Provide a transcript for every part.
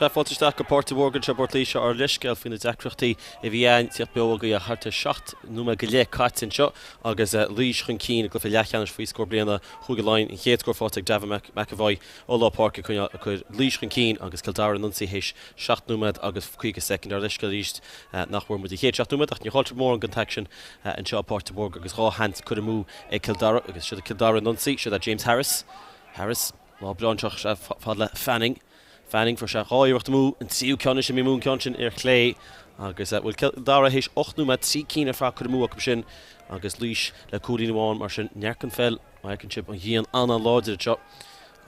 Fáilte go Páirc Mhórdha se Cluiche ar leisceil faoin na deacrachtaí I bhí aon tíocht beag go harta 7 nua go le caitin seo agus Laois chun cín go Leathcheannais faoi scór bliana chuga Lein in chéad scór fáte Davach McAvoy ó lá Páirc chu Laois chun cín agus Kildare nunsaí héis 7 nuaid agus 5 second ar leisceil ríist nach bhfuir mu i chéad 7 nuaid ach ní háiltear mór an contaction an seo Páirc Mhórdha agus rá hand chud mú Kildare agus siad Kildare nunsaí siad James Harris má breanteach fad le Fanning for se ráíocht mú an tíú ceanne sem mún ceantin ar chlé agus bhfuil Kildare héis 8 nuaid 3 cína fra chud mú sin agus Laois le cúdaí bháin mar sin nearcan fel maicin chip an dhéan anna láidir seo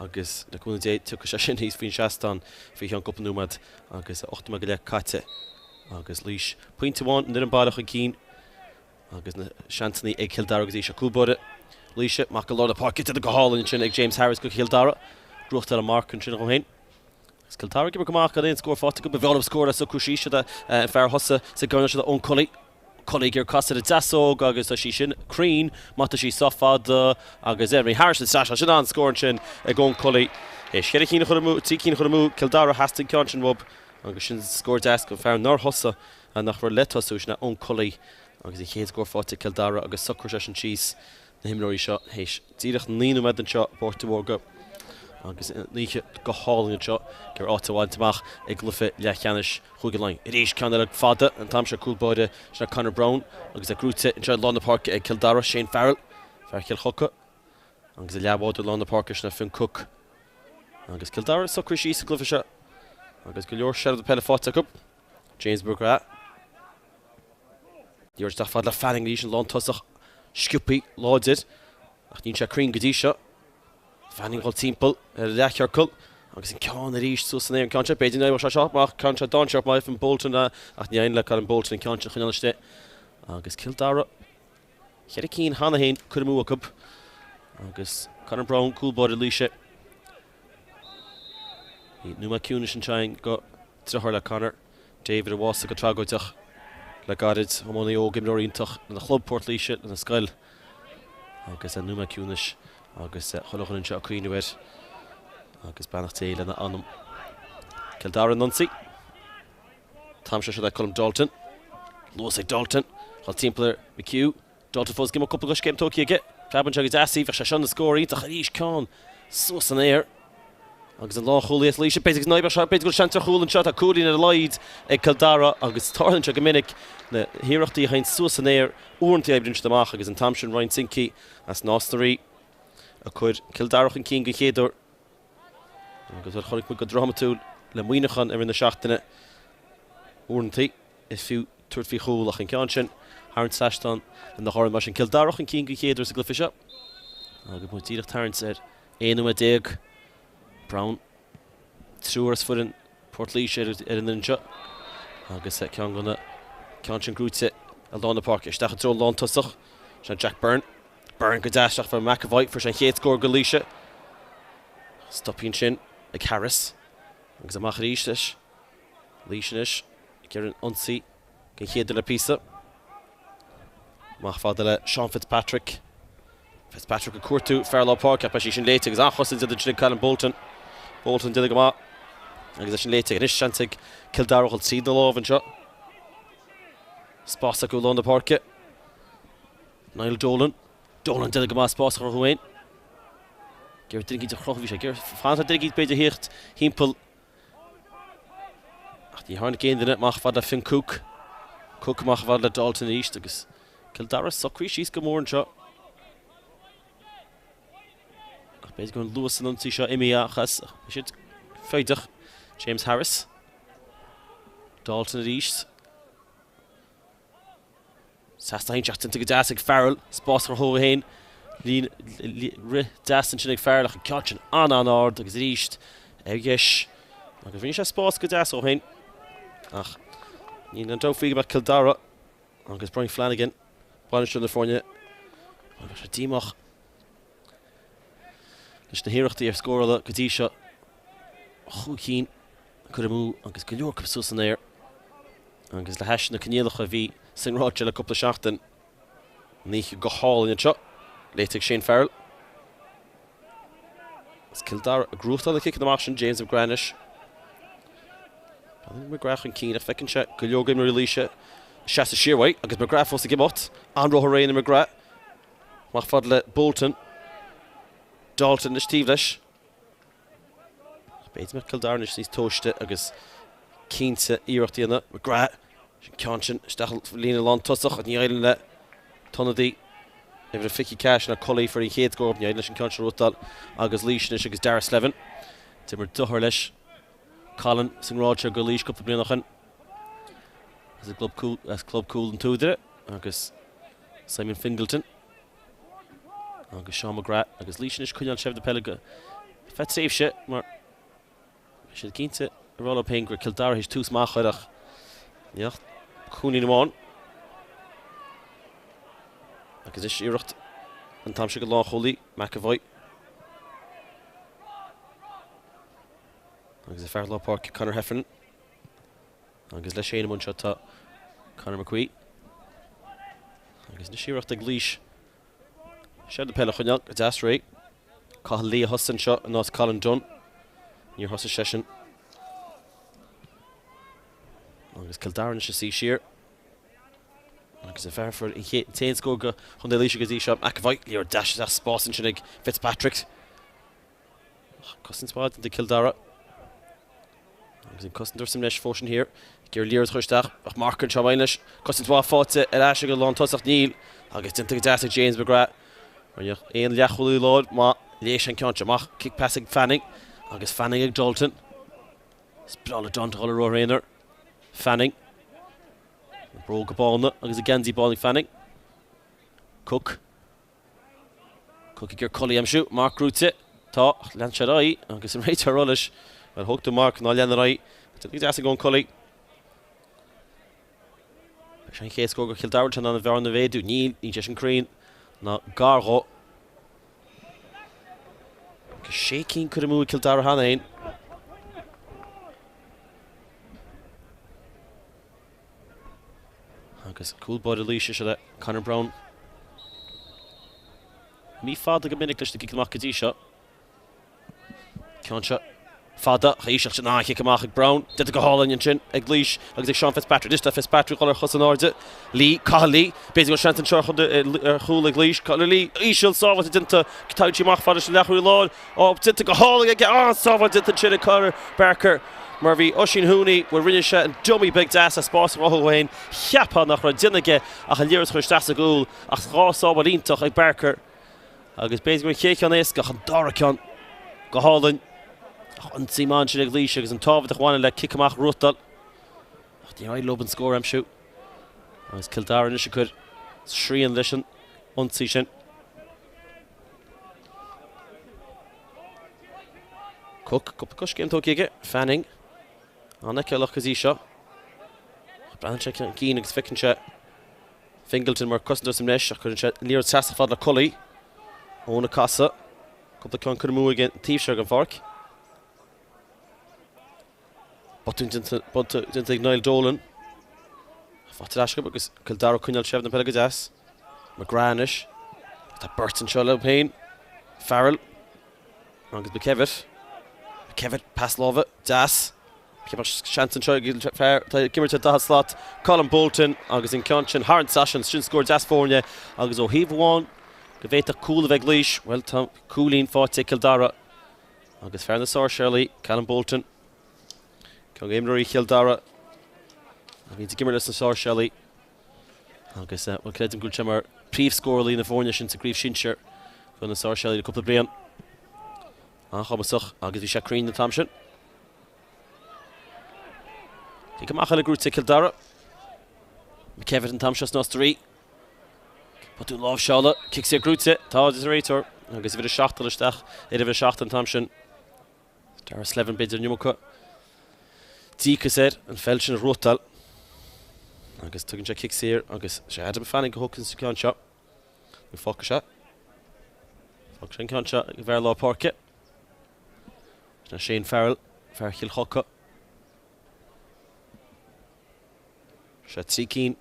agus na cúna dé tu se sin híos faoin seastan fao an copa nuaid agus 8 nuaid go le caite agus Laois pointe bháin an bailach an cín agus na seantaí ag Kildare agus se cúbode Laoise mac go láda Páirc go hálainn sin ag James Harris go Kildare grucht ar a mark an sin go héin Kildare give goach an scór fáte go bhil scóra so Cluiche fear hosa sa gona se ón Colí gur casa dasóg agus a sí sin Crean mata sí sofad agus Emery Harris sa sin an scórin sin ag ón Colí is chéad cína chudamú tí cína chudamú Kildare hasting ceantin wob agus sin scór deas go fear nar hosa a nach bhar letosú sin ón Colí agus I chéad scór fáte Kildare agus sucr se an síos na himróí seo héis tíireach níú med an seo Páirc Mhórdha agus níche go hálainn seo gur átaháinteach ag glufa Leathcheannais chuga Lein. Rís ceanna le fada an tam se cúlbáide sna Conor Brown agus a grúte in seo Lánna Páirc ag Kildare Shane Farrell fearceil chocha agus a leabháid Lánna Páirc sna Finn Cook agus Kildare sucr síos a glufa se agus go leor sead a Peile fáte go James Burgra Dúirt da fad le Fanning rís an lán tosach sciúpaí láidir ach nín se Crean godí seo Fanning hol timppel leachar agus in ceán a ríist sú san éir an canse beidir na se seach canse dáseach mai fan Bolton ach ní ein le an Bolton in canse chuneiste agus Kildare chead cín hána héin chud mú a cup agus Conor Brown cúlbáid Laoise nua cúne sin tein go trethir le Conor David a bhása go tragóideach le garid homóí ó gimróíntach na chlub Port Laoise na scail agus a nua cúnis agus cholochan seo cuiinehir agus bannach téile na anam Kildare nunsaí tam se le colm Dalton Luas ag Dalton chal timpplair McHugh Dalton fós gim couple go céim tóciige Traban se agus así bheit se sin na scóirí a ríis cáin sos an éir agus an lá choúlaíocht Laoise beidir naibar se beidir go seantar chúlann seo a cúlaí na leid ag Kildare agus tarlann se go minic na hiireachtaí hain sos an éir uaireantaí éibrinn amach agus an tam sin Ryan Sinky as nástarí a chuir Kildarach an cín go chéadúir agus bhfuil chonig go dramaúil le muoinechan ar na seachtaine uaireantaí is fiú tuairt fí chúlach an ceann sin Harn Sashton na háir mar sin Kildarach an cín go chéadúir sa glufa seo agus mu tíireach tarint ar 1-10 Brown trúras fuin Port Laoise ar an seo agus cean gona ceann sin grúte a Lánna Páirc isteach an tró lán tosach sin Jack Byrne go dáisteach for McAvoy for sin chéad scór go Laoise stopíonn sin ag Harris agus amach ríis Laoise gur anionsaí go chéad le písa mach fada le Sean Fitzpatrick a cuairtú fearlá Páirc a sí sin léite agus anchosin idir sin Callum Bolton duine go má agus sin léite is seantaigh Kildare chul tríd na lámh an seo spása go Lánna Páirc Niall Dolan duine go má spása chu chuin gur duine a chrochhí sé gur fáanta duine beidir híocht hímpel ach ní tháina céan duine mach fad le Finn Cook mach fad le Dalton ríist agus Kildare socrí síos go mór an seo beidir gon Luas an unsaí seo imiachchas siad féideach James Harris Dalton ríist Sasta hain seachtain go deas ag Farrell spás ar thóga héin lín deasan sin ag Farrell ach an ceann an ard agus ríist agis agus bhíonn sé spás go deas ó héin ach níl an dófhíige mar Kildare agus Brian Flanagan Báin sin na fórne agus sé dímach leis na hiireachtaí ar scórála go dtí seo chucín chud mú agus go leor cupsú san éir agus le heis na cnéalacha bhí sin ráte le cúpla seachtain ní go hálainn seo léiteigh Shane Farrell is Kildare a grúchtá le kick amach sin James of Granish McGrath and Keane, fecinn se go leogin mar Laoise seaas a siarhhaid, agus McGrath fós a gimot, an rothrain and McGrath. Mach fad le Bolton. Dalton is tíomh leis. Béid me Kildare is níos tóiste agus cínte íochtaíanna McGrath. Canchin stachel lína lán tosach at ní éilen le tonadí. Efir a fici cash na colí for í chéad górb ní éilen leis an canchin rútal agus Leathcheannais agus Dara Slevin. Timmer duchar leis. Colin sy'n ráid go Laois cúpla blianachan. As a club cool and túdere agus Simon Fingleton. Agus Sean McGrath agus Leathcheannais cúineáil sibh de Peile go fet safe se mar sé cínte a rála pein gur Kildare hís tús máach chuideach. Níocht cúnaí amháin. Agus is iirecht an tamse go lá cholí McAvoy. Agus a fearlá Páirc Conor Heffernan. Agus leis séana munseo tá Conor McQueen. Agus na sireacht ag Cluiche. Sibh de Peile chuineáil a deas ré. Caithfil Lee a hosan seo an nás Colin Dunn. Níor hosa sesin. Agus Kildare is a sí siar. Agus a fearfur i téin scór go chun de Laoise go dtí seo McAvoy. Líor dash a spásan sin ag Fitzpatrick. Costan spáid de Kildare. Agus in costan dúir sim leis fósin hir. Gur líor chuisteach ach marcan seo bhainleis. Costan spá fáte ar eise go lán tosach níl. Agus dinta go deas ag James McGrath. Mar éon leachholú láid má léis an ceanse amach kick pass ag Fanning. Agus Fanning ag Dalton. Sprála Dalton chola roiréinar. Fanning. Bro go bána agus a Genzi báling Fanning. Cook. Cook gur colí amsú. Mark Rúte. Tá Leathcheannais agus an réit ar rolis. Well hooked to Mark ná Leathcheannais. He's asking going collie. Sean Case go Kildare an an bhar na bhéadú níl ní deis an craín ná Cárthach. Agus sé cín cuid mú Kildare hana aon. Agus cool bud a Laoise se le Conor Brown. Mí fada go minic leis na cic amach go dtí seo. Ceanse Fada, Chaíseach sin áiche amach ag Brown, Dita go hálainn an sin ag Cluiche agus ag Sean Fitzpatrick. Dista Fitzpatrick cholar chus an áirde. Lee, Caithfil Lee, béidir go seantain seo chun chúl ag Cluiche. Caithfil Lee, íseal sábhaid dinta táidtí amach fada sin leachú láil. Ó, dinta go hálainn ag sábhaid dinta sin ag Conor Barker. Mar bhí Oisín Húnaí bhfuil rinne se an dummy big das a spás ráthhain. Cheappa nach ra dunaige ach an líras chuir stas a gúil ach rá sábhaid ítach ag Barker. Agus béidir go Leathcheannais gach an Darachán go hálainn. An Simán sin ag Laoise agus an tábhaid a chháine le kick amach rútal. Ach ní áid lob an scór amsú. Agus Kildare is a chud srían leis an ionsaí sin. Cook, cúpla cos céim tóg Fanning. Anna ceolach is í seo. Breathnach cín agus ficinn se Fingleton mar costan dús am leis ach chuann se líor teasa fad le colaí. Óna casa. Cúpla ceann chud mú ag tíobh se an Páirc. But didn't think Niall Dolan. Fatad asca agus Kildare cúineáil sibh na Peile go deas. McGrath tá Burton seo le Payne. Farrell. Agus McKevitt. McKevitt pass lábha deas. Cimar seantain seo gimmerte da slot. Colin Bolton agus in ceantin Harran Sessions sin scór deas fórne agus ó híomháin go bhéiteach cúla bheith Laoise. Well tá cúlín fáte Kildare. Agus fear na sár Shirley, Colin Bolton. Cog éimreirí Kildare. A bhín gimmer leis na sár Shelley. Agus bhfuil creidim gúil se mar príomhscórlaí na bhórne sin sa gríomh sinseir chun na sár Shelley le cúpla bliain. An chamasach agus bhí sé craín na tamsin. Tí go macha le grúte Kildare. McKevitt an tamseas nás trí. Patú láh seála, kick sé grúte, tá is réitor. Agus bhí a seachtal isteach, idir bhí seachtal an tamsin. Dara Slevin beidir niumacha. Díchas an fel sin rútal. Agus tugann sé kick séir agus sé adam Fanning go hocan sa ceann seo. Go fóca se. Fóca sin ceann seo go bhar lá Páirce. Na Shane Farrell, Fearchill Hoca. Sé trí cín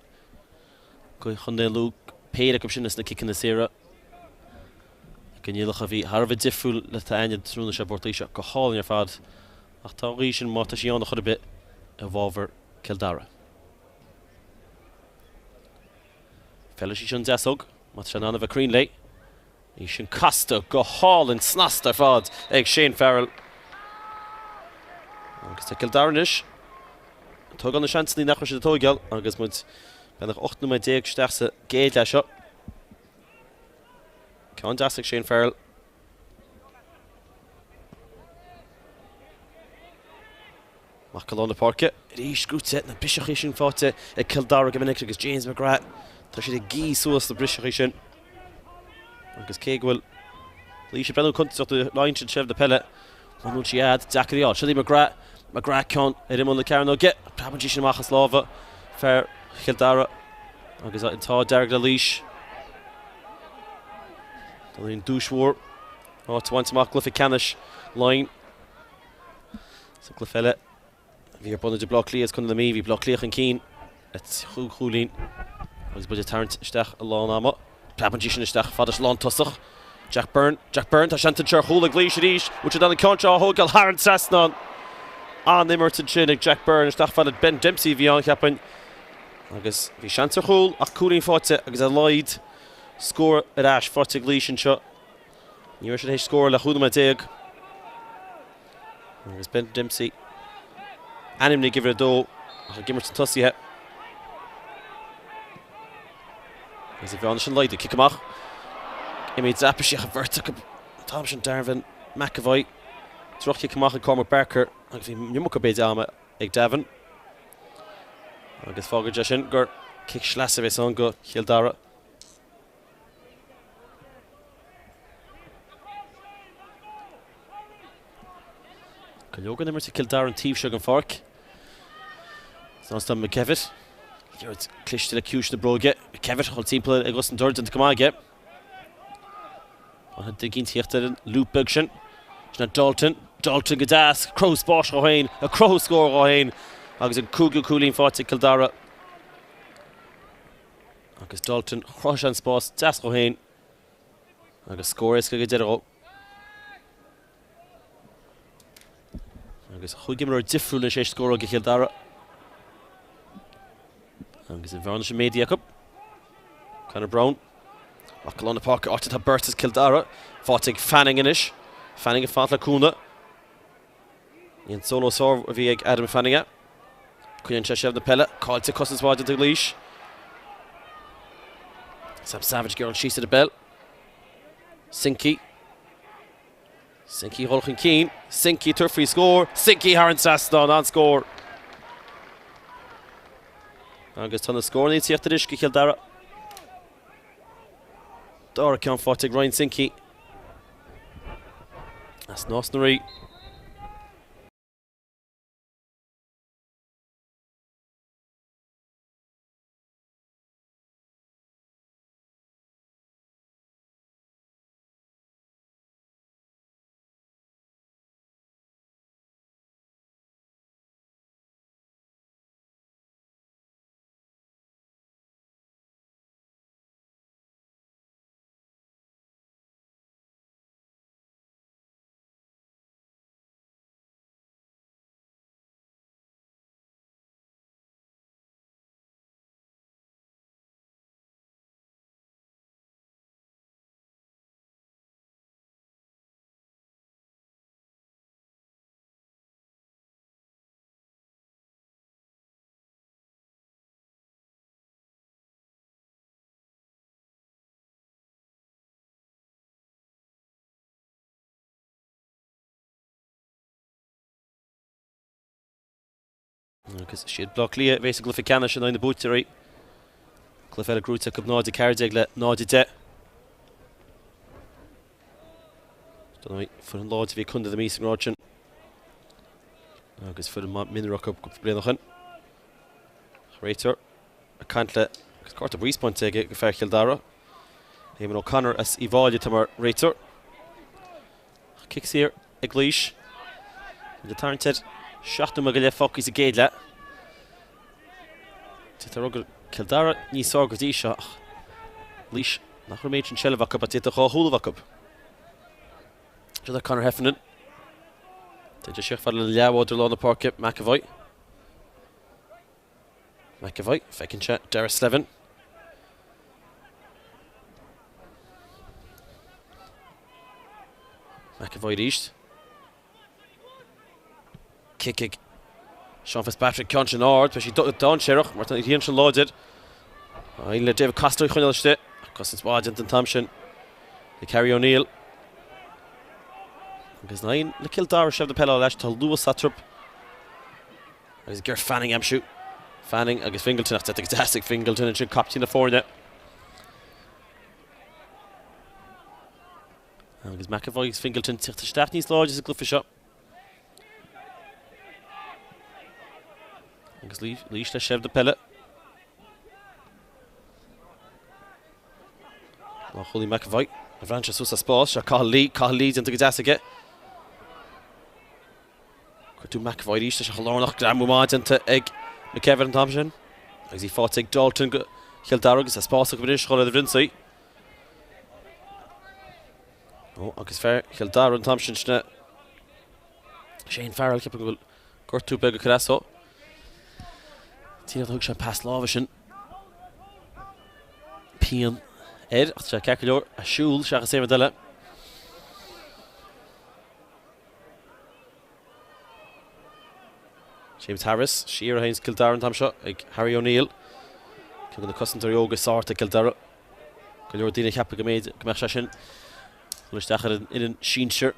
go chun é lú Peile go sin na kickin na séire. Gníalach a bhí Harbh difriúil le taine trúna sé Bord Laoise go hálainn ar fad. Ach tá rí sin má tá sí annach chud a bit a bhábhar Kildare. Peile sí sin deasog, mat sin anna bheith crín lei. Í sin casta go hálinn snasta fád ag Shane Farrell. Agus tá Kildare inis. Tug an na seansaní nach chuir sé tógáil, agus muid benach 8-10 steach sa géad lei seo. Ceann deasag Shane Farrell. Mach Colón na Páirce. Rís grúte na briseach sin fáte ag Kildare go minic agus James McGrath. Tá sé gí suas na briseach sin. Agus cé bhfuil Laoise brenn chunt de Leinster sibh de Peile. Manúil si ad Zachariah. Shilly McGrath. McGrath ceann irimón le ceann ó ge. Prabhantí sin amachchas lábha fear Kildare. Agus antá dearg le Laoise. Dalíonn dúshmhór. Táhaint amach Leathcheannais line. Sa Cluiche. Bhí buna de Bloch Lías chun na mí, bhí Bloch Líach an cín. Et chúlín. Agus bud tarint isteach a lán ama. Prabhantí sin isteach fadas lán tosach. Jack Byrne, tá seantain seir chúla Cluiche ríis, úte dan an cánseo thógáil Haran Sasnan. An immertin sin ag Jack Byrne isteach fadad Ben Dempsey bhí an cheapain. Agus bhí seantar chúl ach cúlín fáte agus a Lloyd scór ar ais fáte Cluiche an seo. Níor sin hééis scór le chúdam a déag. Agus Ben Dempsey animni gifir a dó ach a gimmert an tosíthe. Agus a bheán sin Lloyd a kick amach. Imid Zappaisiach a bhirrteach tám sin Darvin McAvoy. Trochti cymach an Cormac Barker agus bhí nimach a béid ama ag Devon. Agus fágad sin gur kick slasa bheits an go Kildare. Cailógan immer sa Kildare an tíb seag an Páirc. Sás tam McKevitt. Dúirt Cluiche le Cluiche na bróge. McKevitt hol timppla ag os an dúirt an gomáige. An had diginn tíochtar Luke Bugsin. Sna Dalton go das, Craobh Spórt go hain, a Craobh scór go hain. Agus an cúlín fáte Kildare. Agus Dalton chrois an Spórt das go hain. Agus scór is go deiró. Agus chuigim ar difriúil na sé scór go Kildare. Agus an bhearna sin média cup. Conor Brown. Ach Colón na Páirce áte tá Bertas Kildare. Fáte Fanning inis. Fanning a fát le cúna. Íon solo sór a bhí ag Adam Fanninga. Cuiann sé sibh na Peile. Cáilte costas bháide de Cluiche. Sam Savage gur an síos de bell. Sinky holchan cín. Sinky turfrí scór. Sinky Haran Sasnan an scór. Agus tána scór ní tíochtaris go Kildare. Dara ceann fáte Ryan Sinky. As nás na rí. Agus siad Bloch Líach bhés a Leathcheannais sin na búteí. Cluiche grúte go náide Cárthach le náide de. Donnaí fu an láid bhí chunda a mí an ráin. Agus fu an minrach go blianachan. Réitor a cantle agus cárta bríspáint aige go fear Kildare. Éimean O'Connor as i bháile tamar réitor. Kicks here ag Cluiche. De tarnted. Seachtain go le focus a géad le. Tá rugad Kildare níos ágad í seo. Laoise nach chuir méid an sellhach a títa chá thuúlahach. Tá Conor Heffernan. Tá de seach fad le leabháidir lá na Páirce McAvoy. McAvoy, fecinn chat, Dara Slevin. McAvoy reached. Kick. Sean Fitzpatrick Conscian Ord, but she down Sherrock, Martin Leinster shall load it. I'll David Costa Chunilste, Cousins Wadent and Thompson. They carry O'Neill. Agus 9, le Kildare Shev the Peile Lash to Lewis Satrop. Agus Ger Fanning Amshoot. Fanning agus Fingleton, that's a fantastic Fingleton and should copy in the forenet. Agus McAvoy Fingleton to Tráchtaire Lodge is a Cluiche shot. Agus Laoise Shev the Peile. Holy McAvoy. Avrancha Susa Spórt. Cathal leads into Gazasige. Curtu McAvoy Laoise Leinster Gramwumad into Egg McKevin and Thompson. As he fought Egg Dalton Kildare agus a Spórt go British Scholar the Rinsey. Oh, agus fair Kildare and Thompson Shane Farrell kept go Curtu Beg Carasso. Tina Hookshan past Laois Pian Ach Caculor a Shul Shaka Sevadella. James Harris, Shearer Haynes Kildare and Tamshot, Harry O'Neill. Coming the custom to Yoga Sarta Kildare. Kildare Dina Kappa Gamade Gamashashin. Lushtacher in Sheenshire.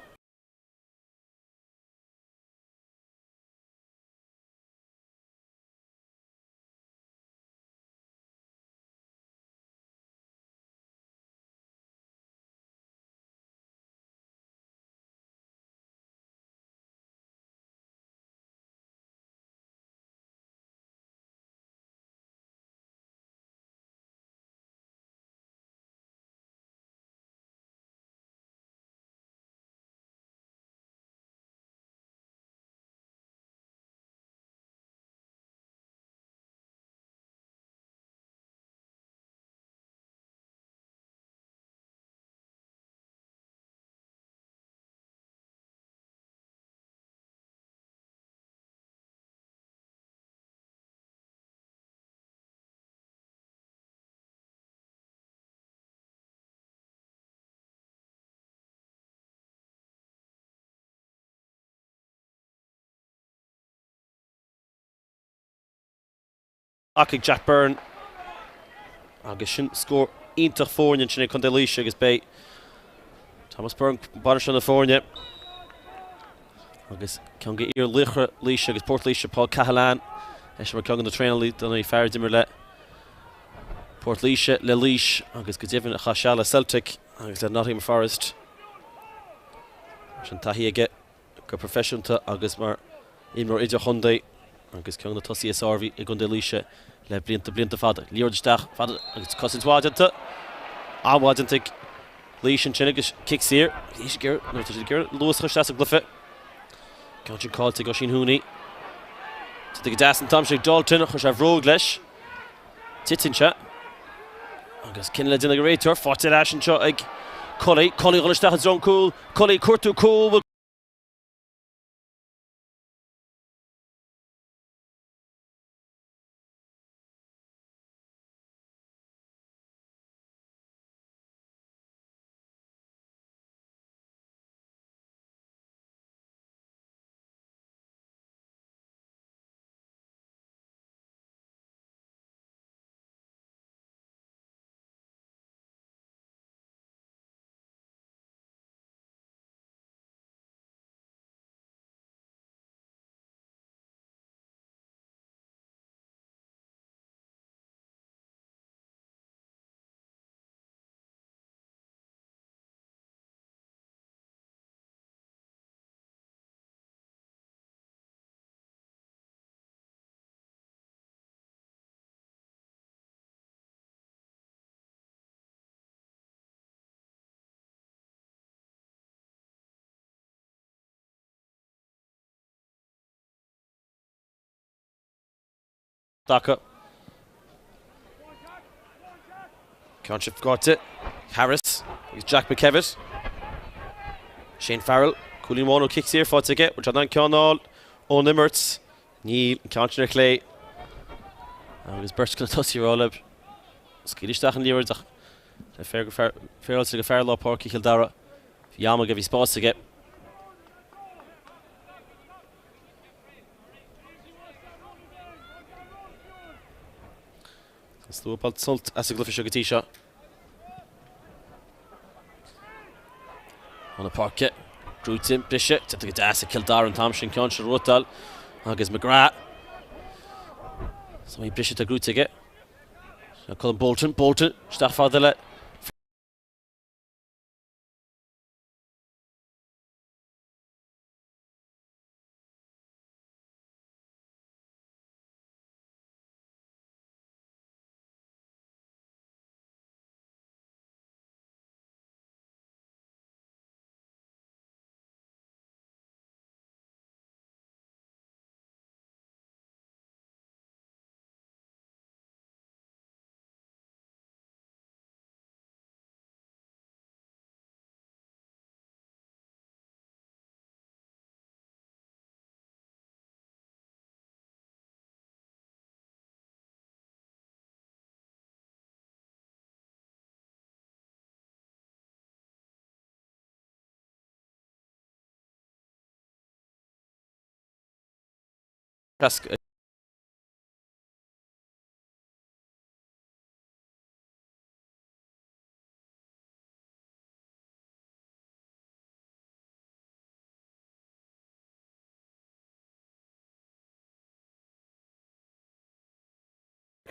Achig Jack Byrne agus sin score intach fórne sin chun de Laoise agus bei Thomas Byrne bar sin na fórne agus can get ear lichre Laoise agus Port Laoise Paul Cahalan is mar ceann na train lead don fear dimmer le Port Laoise le Laoise agus go divin a Chashala Celtic agus le Nottingham Forest sin tahi ige go professional agus mar imor idir Hyundai agus ceann na tosaí SRV I gun de Laoise le blinta fada Leordstach fada agus Cousins Wadenta Wadenta Laoise sin agus kicks here Laoise ger no to ger Lewis Chastas Glyffe Country call to Goshin Hooney to the Gadas Thompson Dalton Chashav Roglesh Titincha agus Kinled in the Greater fought it Ash and shot ag Cully Gulstach zone cool Cully Curtu cool Daka. Consciff got it. Harris. He's Jack McKevitt. Shane Farrell. Coolimono kicks here for to get, which I don't count all. O'Nimerts. Neil. Consciff Clay. agus burst go tosí rála scíisteach an líorach féil go fear lá Páirc Kildare Fiamma go bhí spás aige. Slúpáil sult as a Cluiche go tíise. Anna Páirc drúte brise te go deas a Kildare an tam sin ceann se ruútal agus McGrath. So í brise a grúte aige. Colin Bolton steach fáile.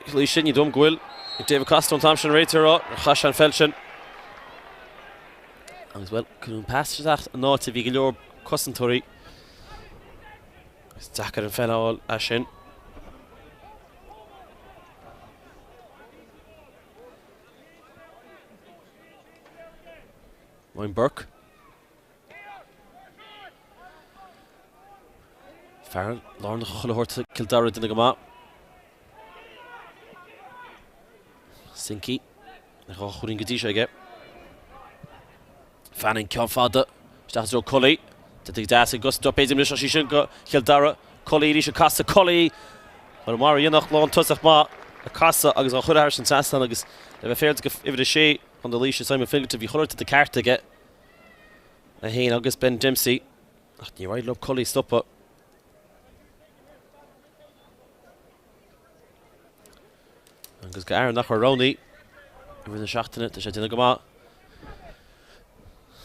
Cluiche ní dom gúil ag David Costa an tam sin réitir á chas an felsin. Agus well cún passeach an náte bhí go leor cosantóirí. Gus dachar an fellháil a sin. Máin Burke. Farrell, Lorna choilehorta Kildare duna go má. Sinky, nach chuúrin go dtí aige. Fanning ceann fada, steach dro Cully, ag deas a gus dopéidir mis sí sin go Kildare, Cully rí se casa Cully. Mar mar dionach lán tusach má a casa agus an chuir sin tastan agus le bheith féir go ifir sé an do Laoise Simon Fingerton bhí chuirta de Cárthach aige. A héin agus Ben Dempsey. Ach ní raid lob Cully stoppa. Agus go Aaron nach Róní bhí na seachtainna tá sé duine go má.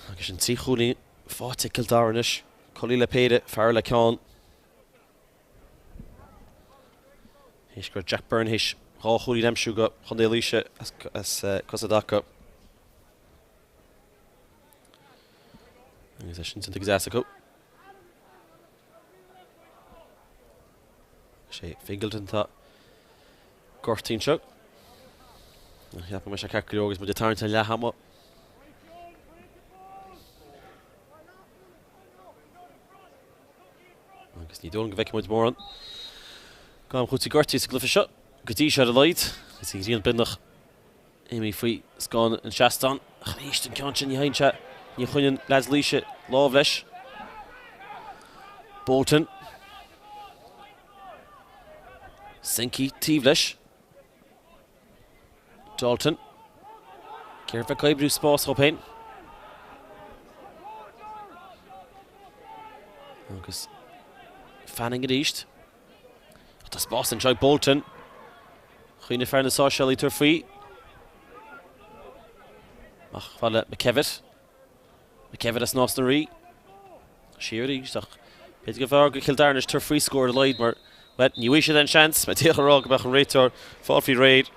Agus an tíchúlí fáte Kildare inis. Cully le Peile, Farrell le ceann. Hís gur Jack Byrne hís ráchúlí nemsú go chundé Laoise as Cosadacha. Agus sin sin agus go. Sé Fingleton tá Gortín seo. Heappa me sé ceacaí agus mu de tarnta Leathama. Agus ní dún go bheice muid mór an. Gáim chuútaí Gortí sa Cluiche seo. Go dtí sé a leid. Gus í rion bindach éimi faoi scáin an seachtán. Chríist an ceann sin ní hainse. Ní chuineann leis Laoise lámh leis. Bolton. Sinky tíomh leis. Dalton. Céir bheith caibbrú spás chopéin. Agus Fanning a ríist. Tá spás an seoigh Bolton. Chuoine fear na sáisialí tar faoi. Ach bhaile McKevitt. McKevitt as nás na rí. Siúrí ach beit go bhar go Kildare tar faoi scóir a leid mar wet ní bhí sé den chance ma tíoch ará go bach an réitor fáilfaí réid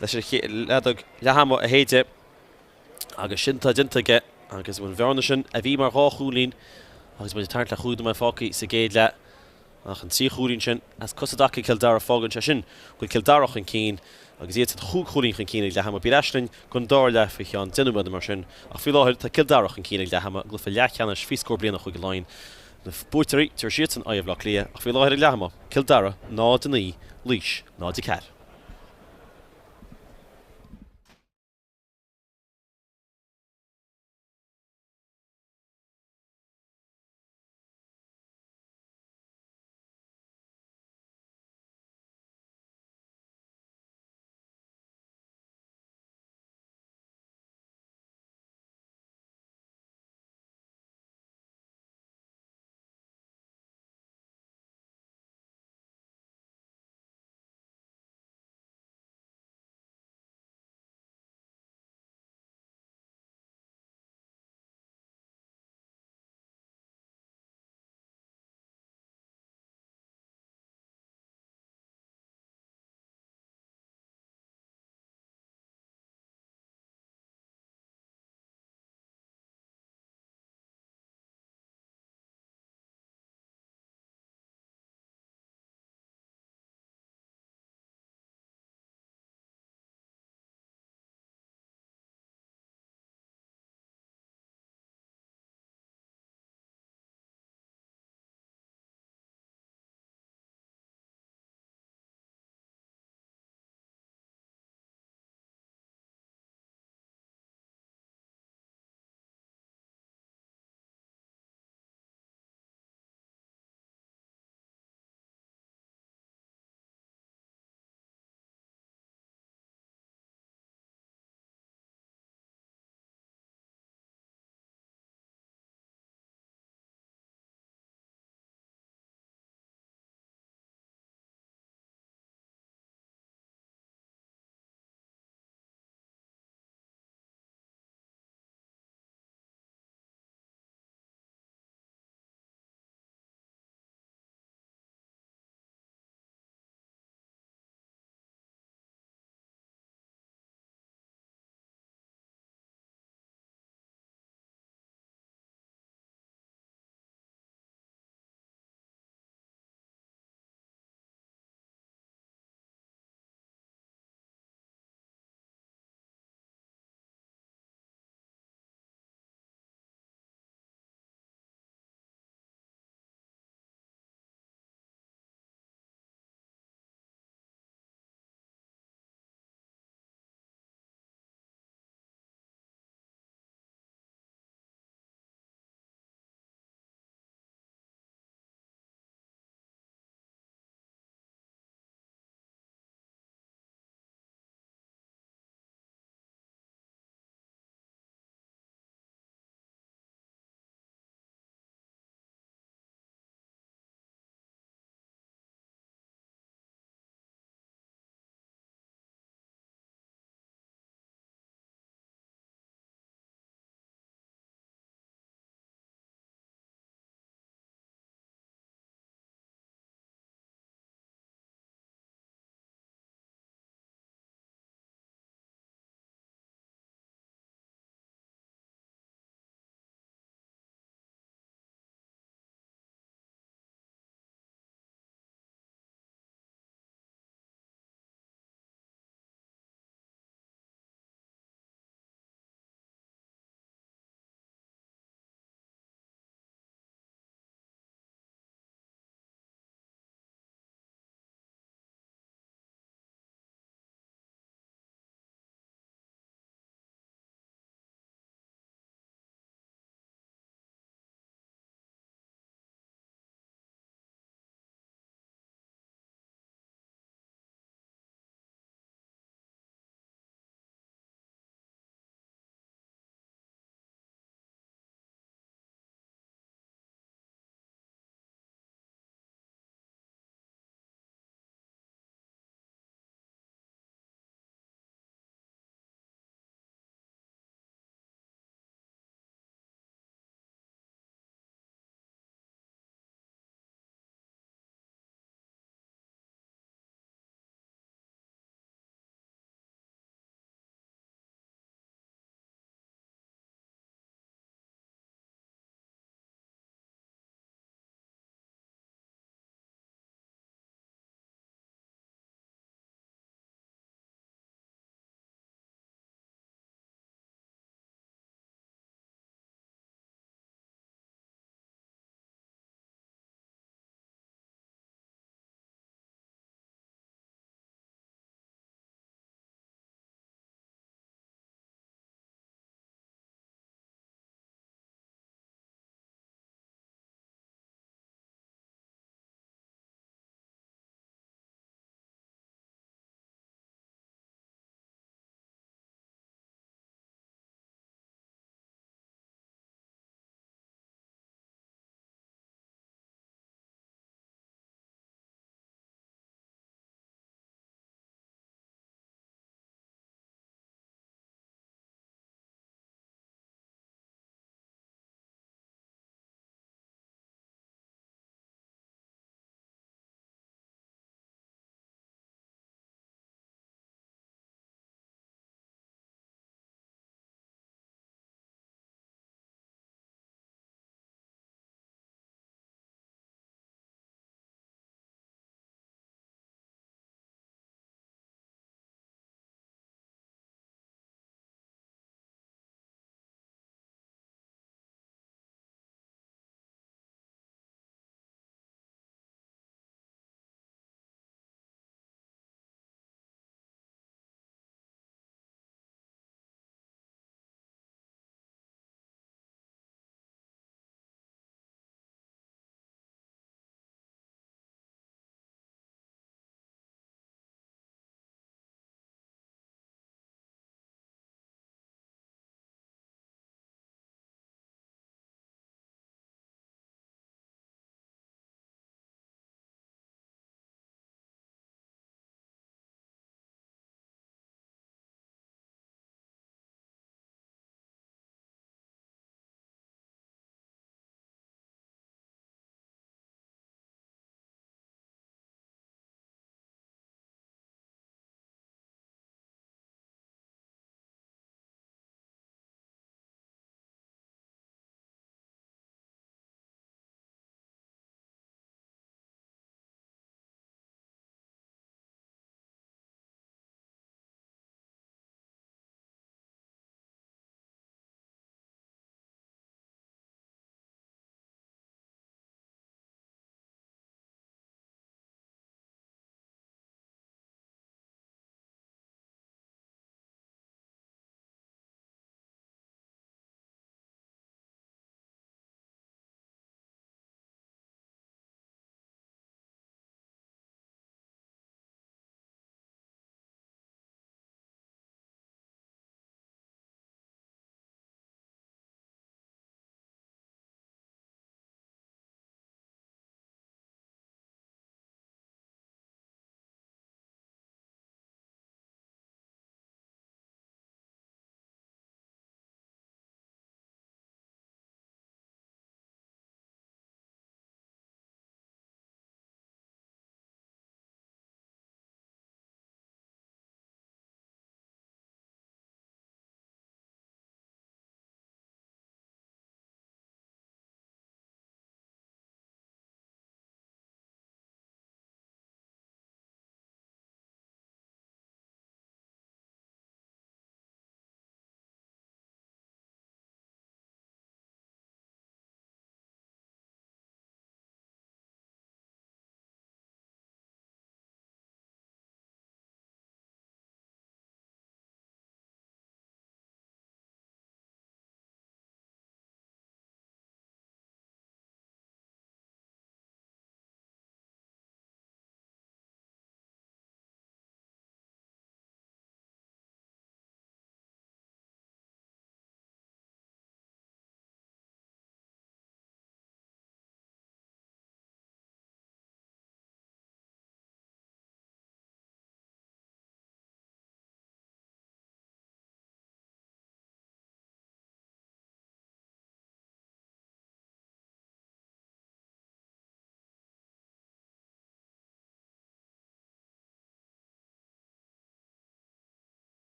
leis leadog Leathama a héide agus sinnta dintaige agus bhain bhearna sin a bhí mar ráchúlín agus bhain tarnt le chúda mai fácaí sa géad le ach an tíchúlín sin as Cosadacha Kildare fágann se sin chuil Kildareach an cín agus iad chúchúlín chun cín ag Leathama bí leisling gon dáir le fa cheann duine mar sin ach fi láthir tá Kildareach an cín ag Leathama glufa Leathcheannais fí scór bliana chuig go láin na Spórtaí tir siad an aibh lech lia ach fi láthir ag Leathama Kildare ná de ní Laoise ná de cead.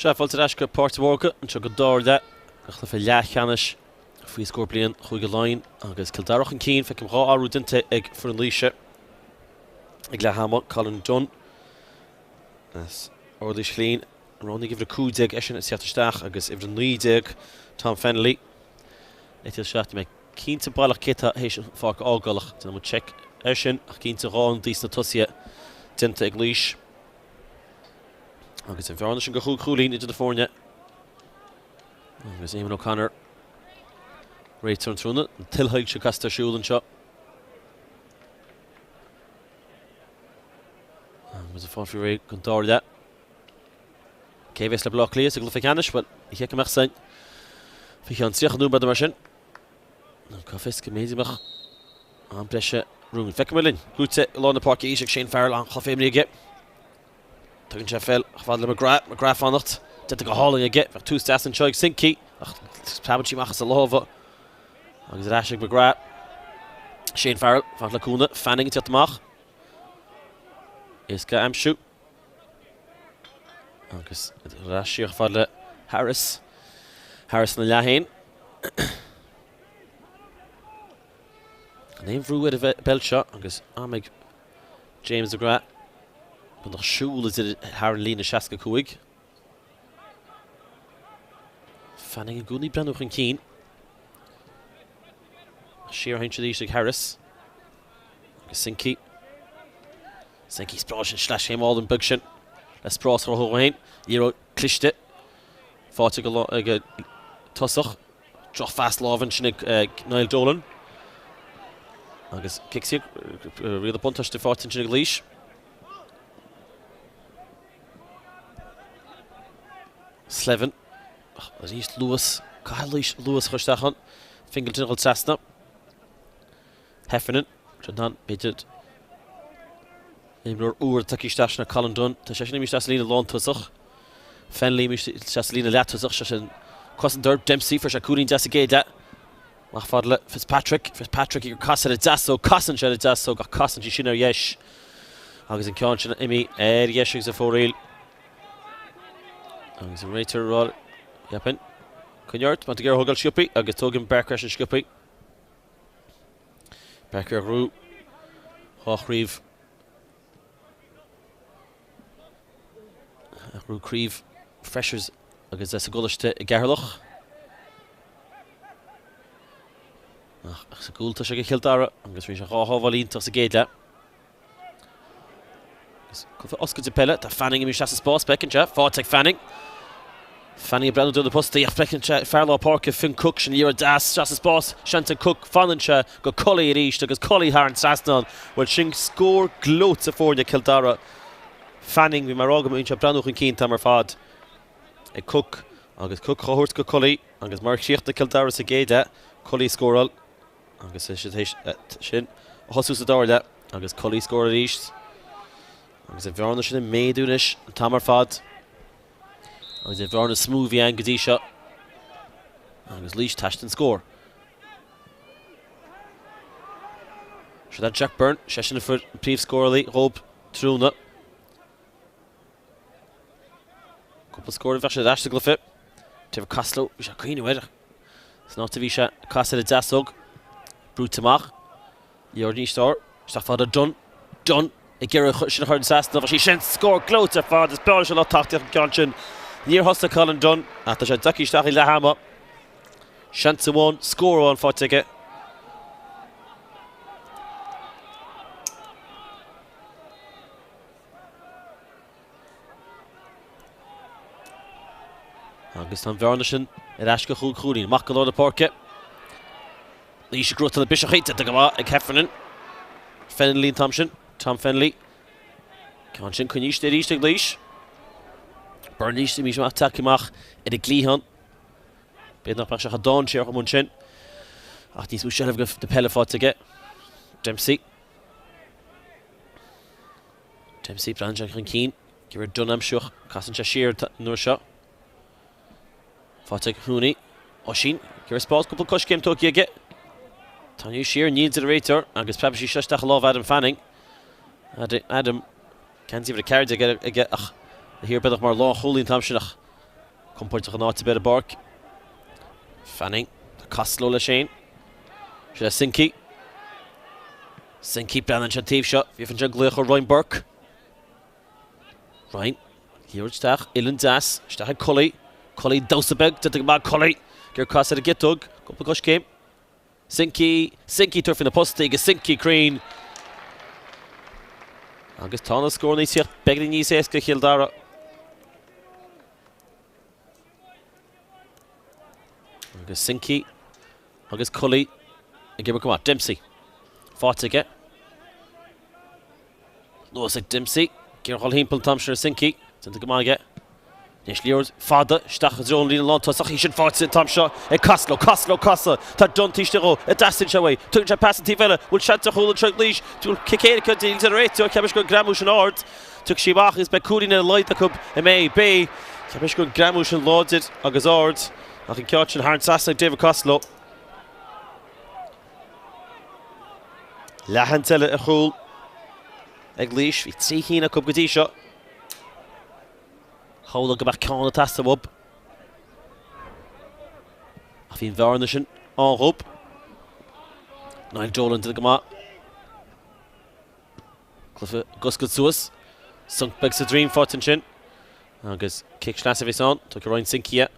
Seáilte leis go Páirc Mhórdha an seo go Dáirde go fé Leathcheannais faoi scór bliain chuig go Laighean agus Kildare an cín feic rá áú dinte ag fu an Laoise ag Leathama Colin Dunn as Ordlís Chlín Ronnig ifre cúdig eisiau yn siartistach agus ifre nuidig Tom Fennelly. Eitil siarti me cínta bailach cita heisiau ffarc ágalach. Dyna mwyn check eisiau ach cínta rán dís na tosia dinta ag Cluiche. Agus yn fyrrannus yn gychwg chwlín idir na fórne. Agus Eamon O'Connor reit turn trúna. Tilhaig se casta siúlan seo. Agus y ffordd fi rei gandor da. Céhés le bloc Lías a Leathcheannais, but I check him sein. Fi an siach nú bad mar sin. Ca fiske méisimach an breise rún. Feic melin. Glúte lá na Páirc Ísig Shane Farrell an chaféimni ige. Tugann sé fel chfad le McGrath annacht. Denta go háling ige. Fer tú stas an choig sinki. Ach praban sí machas a láha. Agus Rashig McGrath. Shane Farrell fad le cúna. Fanning tiat amach. Is ga amsú. Agus Rashig fad le Harris. Harris na Laighean. Name Vrúid a Belcha agus amig James McGrath. But noch siúl is it Haran Lína Seaca Cúig. Fanning a gúni brenúch an cín. Siar hain Tradishig Harris. Agus Sinky. Sinky spráis an slash heim all an bug sin. Les sprás ar hóhain. Iro Cluiche. Fáte go tosach. Droch fast lávan sin Niall Dolan. Agus Kixie riad a buntas de fáte sin Cluiche. Slevin. As East Lewis. Lewis chustachan. Fingleton al Cessna. Heffernan. Tredan beited. Imnor oer takistach na Colin Dunn. Ta sé sin mis Lína lán tusach. Fennelly mis Lína le tusach sé sin Cossan Durb Dempsey for Shakúrin Desagéda. Mach fadle Fitzpatrick gur Cossan a daso Cossan sé a daso ga Cossan sin ar yesh. Agus an cean sin imi yesh agus a fóréil. Agus an réitir rá yapin. Cuniart man gur hogal sciúpi agus tógin Bercresh an sciúpi. Bercer rú Hachríomh Rú Craobh Freshers agus sa gulaiste I Gcarthach. Ach sa gúlta sé go Kildare agus bhí sé ráthháilínta sa géide. Agus oscail Peile tá Fanning imi seas Spás becinse fáteag Fanning. Fanning a brenn dún na posta ach becinse Farrell Páirc Finn Cook sin íar das seas Spás Shanton Cook fananse go Collie a ríist agus Collie Haran Sasnan bhfuil sin scór glót sa fórne Kildare. Fanning bhí mar ágam inse brenúch an cín tamar fad. Cook agus Cook chohúirt go Collie agus mar síochta Kildare sa géide Collie scóral agus sin hosú sa dáirde agus Collie scór a ríist agus bhearna sin méadúnis an tamar fad agus bhearna smúth an godí seo agus Laois taistin scór. Se that Jack Byrne sé sin for príomh scóraí Rob trúna. Couple scored of actually dash the glyph. Tiver Castle, we shall clean it. It's not to be shot. Castle the Dasog. Brutamach. Jordan Star. Stafada done. A Gera should have heard Sasna. She shan't score close to far. This ball shall not talk to Johnson. Near Hosta Colin done. After Shadaki Stahi Lahama. Chance one. Score one for ticket. Agus tan Bhearnasin ar eisce chuúg chúrín. Mach go lá na Páirce. Laoise grúta na Bishop Héite ag amá ag Heffernan. Fennelly Thompson. Tom Fennelly. Can sin chuníos de ríist ag Laoise. Burnlíiste mís amach takeimach ar ag Leathcheannais. Breathnach mar se chadán sé ar mun sin. Ach níos ús seirbh go de Peile fáte Dempsey. Dempsey brenn sé an cín. Gur Dunham seoch. Casan sé siar nuair seo. Fáteag Húni, Oshin, gur Spás couple cush came to ige. Tanya Shear needs the rater, agus pebble she shustach love Adam Fanning. Adam can't even carry to get ach here bedach mar law holy Thompsonach. Compórteach an áit bit a Páirc. Fanning. Costello le Shane. Se Sinky. Sinky brenn an tíobh seo. Bhí fan Glúiche ó Ryan Burke. Ryan. Híor steach. Ilan das. Steach an Cully. Cully dosabeg. Dydig mag Cully. Gur cos ar a gitug. Gwpa gosh came. Sinky. Sinky turf in a posti. Agus Sinky Green. Agus tána scór ní siach. Begri níos éasca Kildare. Agus Sinky. Agus Cully. And give her come on. Dempsey. Fought again. Laois ag Dempsey. Gear hall himpel Tomshire Sinky. Sent come on again. Nish Liord. Fada. Stach is only in Lonto. He should fight it Tomshire. E Costello. Ta Dunty Stiro. E Dassin away. Took a pass and Tivella. Will shut the hole and Chuck Leash. To kick it. Could deal to the rate. To Cabishko Gramush and Ord. Took Shibach. Is Bekuri in the light. The cup. E may be. Cabishko Gramush and Lorded. Agus Ord. I think Kjotch and Harn Sassa. David Costello. Leathcheannais tell a hole. Leash. It's 3 hína cup gotí seo. Howla go back cána tasta up. A bhín bhearna sin an hope. Niall Dolan to the gama. Cluiche Guscud Suas. Sunk beg sa dream fort and sin. Agus kick snas of his on. Took a Ryan Sinky.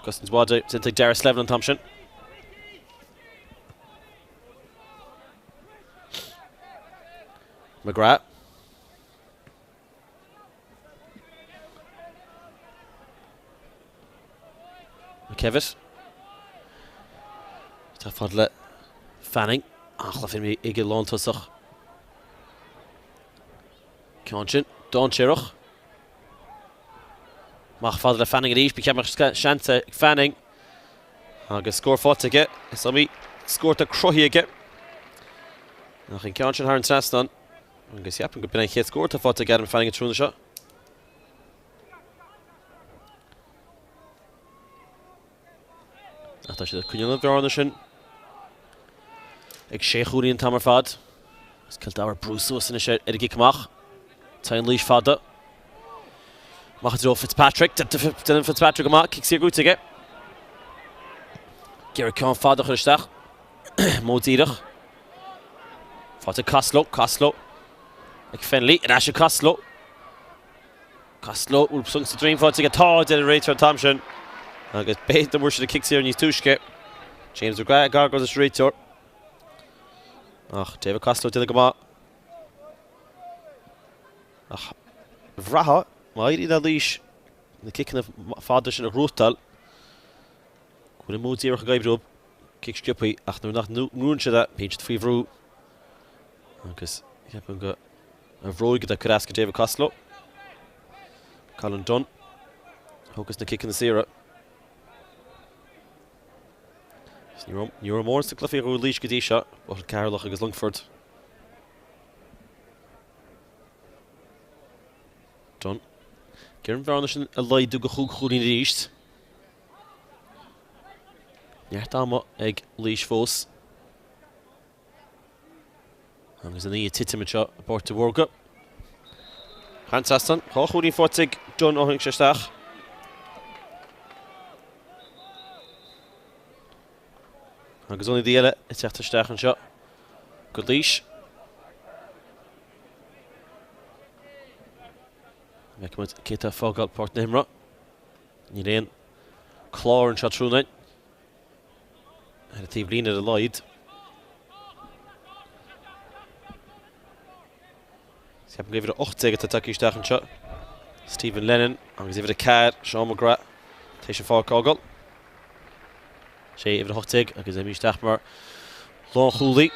Gustin's wada. Sent like Dara Slevin and Thompson. McGrath. McKevitt. Tá fadle Fanning. Achlafin mi ige lán tusach. Canchin. Don Chirach. Mach fadle Fanning at each. Became a chance Fanning. Agus score fought to get. So me scored a Craobh again. Nachin Canchin Harn Saston. Agus yapin go bin ein score to fought to get him Fanning a true the shot. Tá sé cúine bhearna sin ag séchúí an tamar fad. Is Kildare brúsúas in sé ag cumach. Tá an Laois fada. Mach dro Fitzpatrick. Dylan Fitzpatrick amach. Kick sé gúte ige. Geir cán fada chuir isteach. Mhórdha. Fáte Costello. Ag Fenley. An ashe Costello. Costello úl sung sa dream fáte ige tá de réitir an tamsin. Agus beit the worship the kicks here and he's tushke. James McGrath gargoes the straight tour. David Costello to the gama. Vraha. Máirt in the leash. The kicking of Faddish in a Rothtal. With a mood zero gaibrob. Kick skippy. No nach noon to that. Page 3 vru. Agus yep got a vroig that could ask David Costello. Colin Dunn. Hocus the kick in the zero. You're more to Cluiche or Leash Gadisha, but Cárthach agus Longford. Done. Kieran Varnishin a light do go hook in the east. Máirt ag Leash Fos. And there's a knee titimicha aboard to Mhórdha. Hans Aston, Hochudin Fortig, Done Ohing Shastach. Agus only the yellow, it's after Stach and shot. Good leash. Make him with Kita Fogalt Port Nimra. Nilain Claw and shot through night. Had a team lean at the Lloyd. Siap gave it a 8 tegen to Taki Stach and shot. Stephen Lennon, and give it a card, Sean McGrath. Tasha Fogalt. Sé even a hochtig agus é místeach mar Lánchúlaí.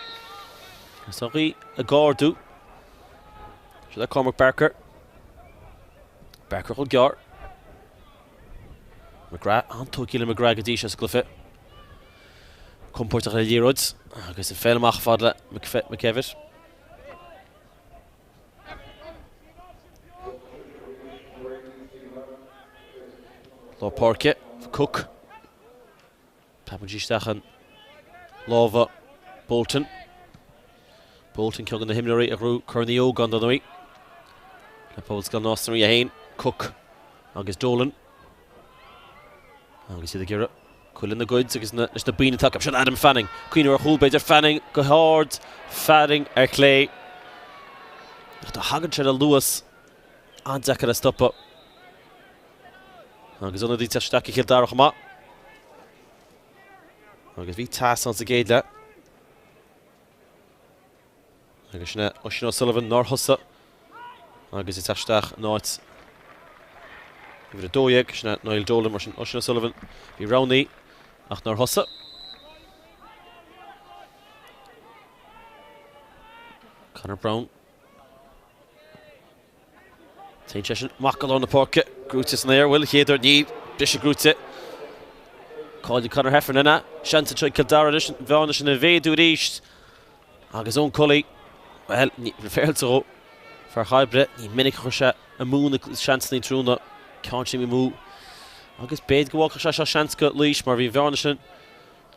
Is a gardú. Se le Cormac Barker. Barker chun gear. McGrath an tógéile McGrath go dtí se Cluiche. Compórteach le líróid agus an féileach fad le McKevitt. Lá Páirc Cook. Tapagistachan Lava Bolton. Bolton killed in the himnary a root Corneo gone the way. The Poles got Nostri Hain Cook. Agus Dolan. Agus iad gira Cuill in the goods agus na bína take up Adam Fanning. Queen or Hull beidir Fanning go hard Fanning Clay. The Haggard a Laois an Decker a stop up. Agus anna dí teisteice Kildare chuma. Agus bhí tas an sa géad agus sinna Oisin O'Sullivan nár thosa. Agus I teisteach náit Bhí dóiag sinna Niall Dolan mar sin Oisin O'Sullivan. Bhí Rowney ach nár thosa. Conor Brown. Saint Cheshin Mackal on the Páirc. Grútis in there, Will Héidir ní Brisha Grúti. Cáil Conor Heffernan inna. Seanta try Kildare bheána sin a bhéadú ríist. Agus ón Cully. Well, ní féil so for Hybre ní minic chuise a múna seansa ní trúna. Cáint sin mú. Agus béad go bhá se seansa go Leash mar bhí bheána sin.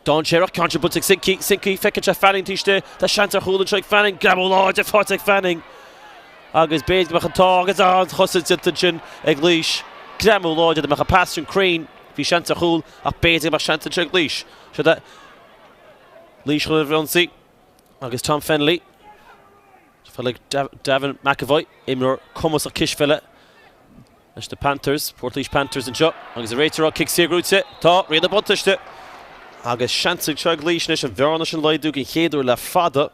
Don Sherrock cáint butig Sinky feiceann se Fanning tíiste. Tá seansa chuúlann try Fanning. Grabó láid a fáteag Fanning. Agus béad go tá agus an chosid sin ag Leash. Grabó láid a mecha pass an Crane. Bhí seansa chuúl ach béad go seansa try Leash. So that Leash chuil bhionsaí. Agus Tom Fennelly. Like Davin McAvoy, Imror, Cumas a Kishfella. There's the Panthers, Portlaoise Panthers and shot. Agus a Rater kicks here, Grúti. Tá, Riada Buntaiste. Agus Shantig Chug Leash and Veronish and Laidu, Héidir le fada.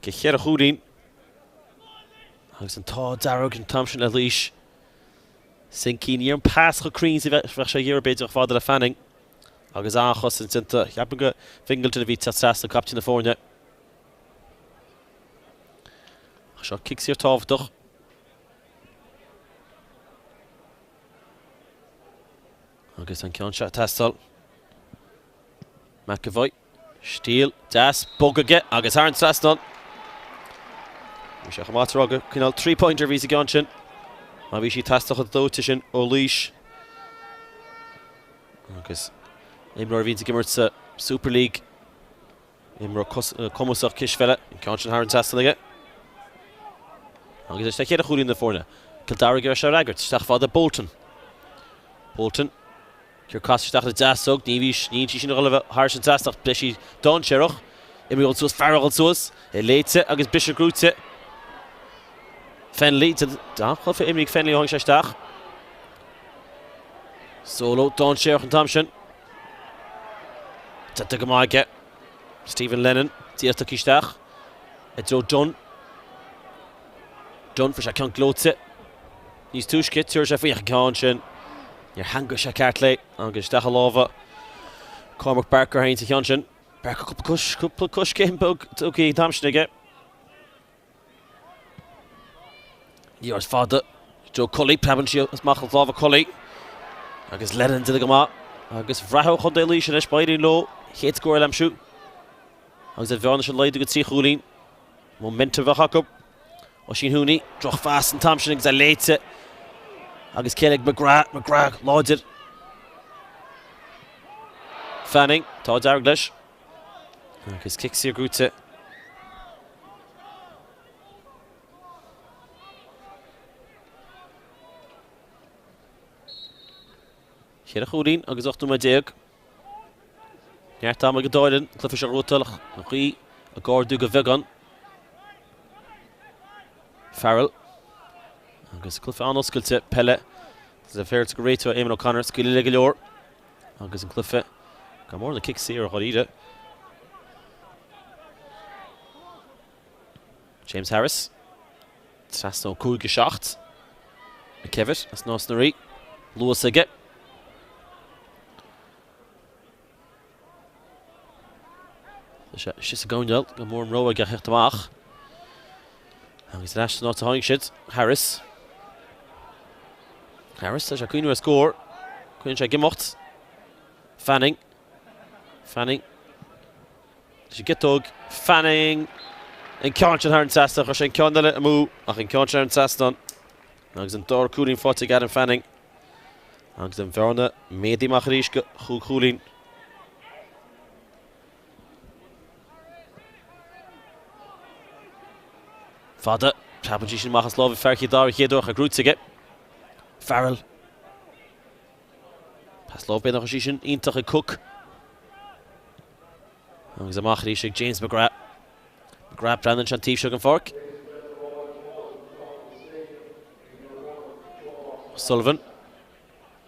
Chéar a Chúdín. Agus an Tá Darragh and Thompson a Leash. Sinky níor an pass go Creans I bheith sé dhéar beidir fada le Fanning. Agus áchos an tinta. Cheapan go Fingleton a bhí tasas na captain na fórne. Seo kicks here tábhachtach. Agus an ceann se testal. McAvoy. Steele. Das. Bugage. Agus Aaron Saston. Bhí sé chamátar aga. Cynál 3-pointer bhí sa ceann sin. Má bhí sí testach a dóta sin ó Leash. Agus Imror bhí sa gimmert sa Super League. Imror Cumasach Kishfella. Ceann sin Aaron Saston aige. Agus is chéad a chuúlín na fórne. Kildare gur se ragart, steach fáda Bolton. Bolton. Cur cossteach a dasog, ní tí sin golah harsin tasach bleisi Don Sherrock. Imi ol suas Farrell suas. Leite agus Bishop Grúti. Fennelly da chofa Imrig Fennelly hang se steach. Solo Don Sherrock and Thompson. Tata Gamaige. Stephen Lennon. Tíasta kisteach. Edro Dunn. Dunn for se ceann glóte. Níos túisce tuair se faoich ceann sin. Níor hanga se ceart le agus decha lábha. Cormac Barker hain sa ceann sin. Barker cúpla cúis céim bug tugaí Thompson aige. Níor fada. Joe Cully preban si as machal lábha Cully. Agus Lennon de go má. Agus bhreathó chun é Leash is bairí lo. Chéad scóir am siú. Agus a bheána sin leidir go trí chúlín. Momentum bheith hacup. Oisin Húni, droch fast an Thompson agus a leite. Agus Céilig McGrath, láidir. Fanning, tá Darragh leis. Agus kicks here Grúti. Chéad a Chúdín agus 8-10. Neart am go dáilen, Cluiche se rótalach, a chuí a gáardú go bheagán. Farrell. Agus Cluiche an oscailte Peile. There's a fair to go réitú Éamon O'Connor, scaile le go leor. Agus an Cluiche. Go mór na kicks here a choíide. James Harris. Tras nó 2-7. A Kevitt, as nás na rí. Laois aige. Sis a gáinneal, go mór an ró aige checht amach. Agus an eiste ná a háing siad, Harris. Harris, tá sé cuinú a scór. Cuinn sé gimocht. Fanning. Fanning. Sé gitóg. Fanning. An ceann sin Aaron Saston, chu sé ceanile a mú, ach an ceann sin Aaron Saston. Agus an dár cúlín fáte Adam Fanning. Agus an bhearna médí mach ríis go chúlín. Fada, Trapagí sin machas lábh fearcí dáir chéadúach a Grúti aige. Farrell. Pas lo ben agus sin intach a Cook. Agus a machri sig James McGrath. McGrath Brandon Shantif Sugan Fork.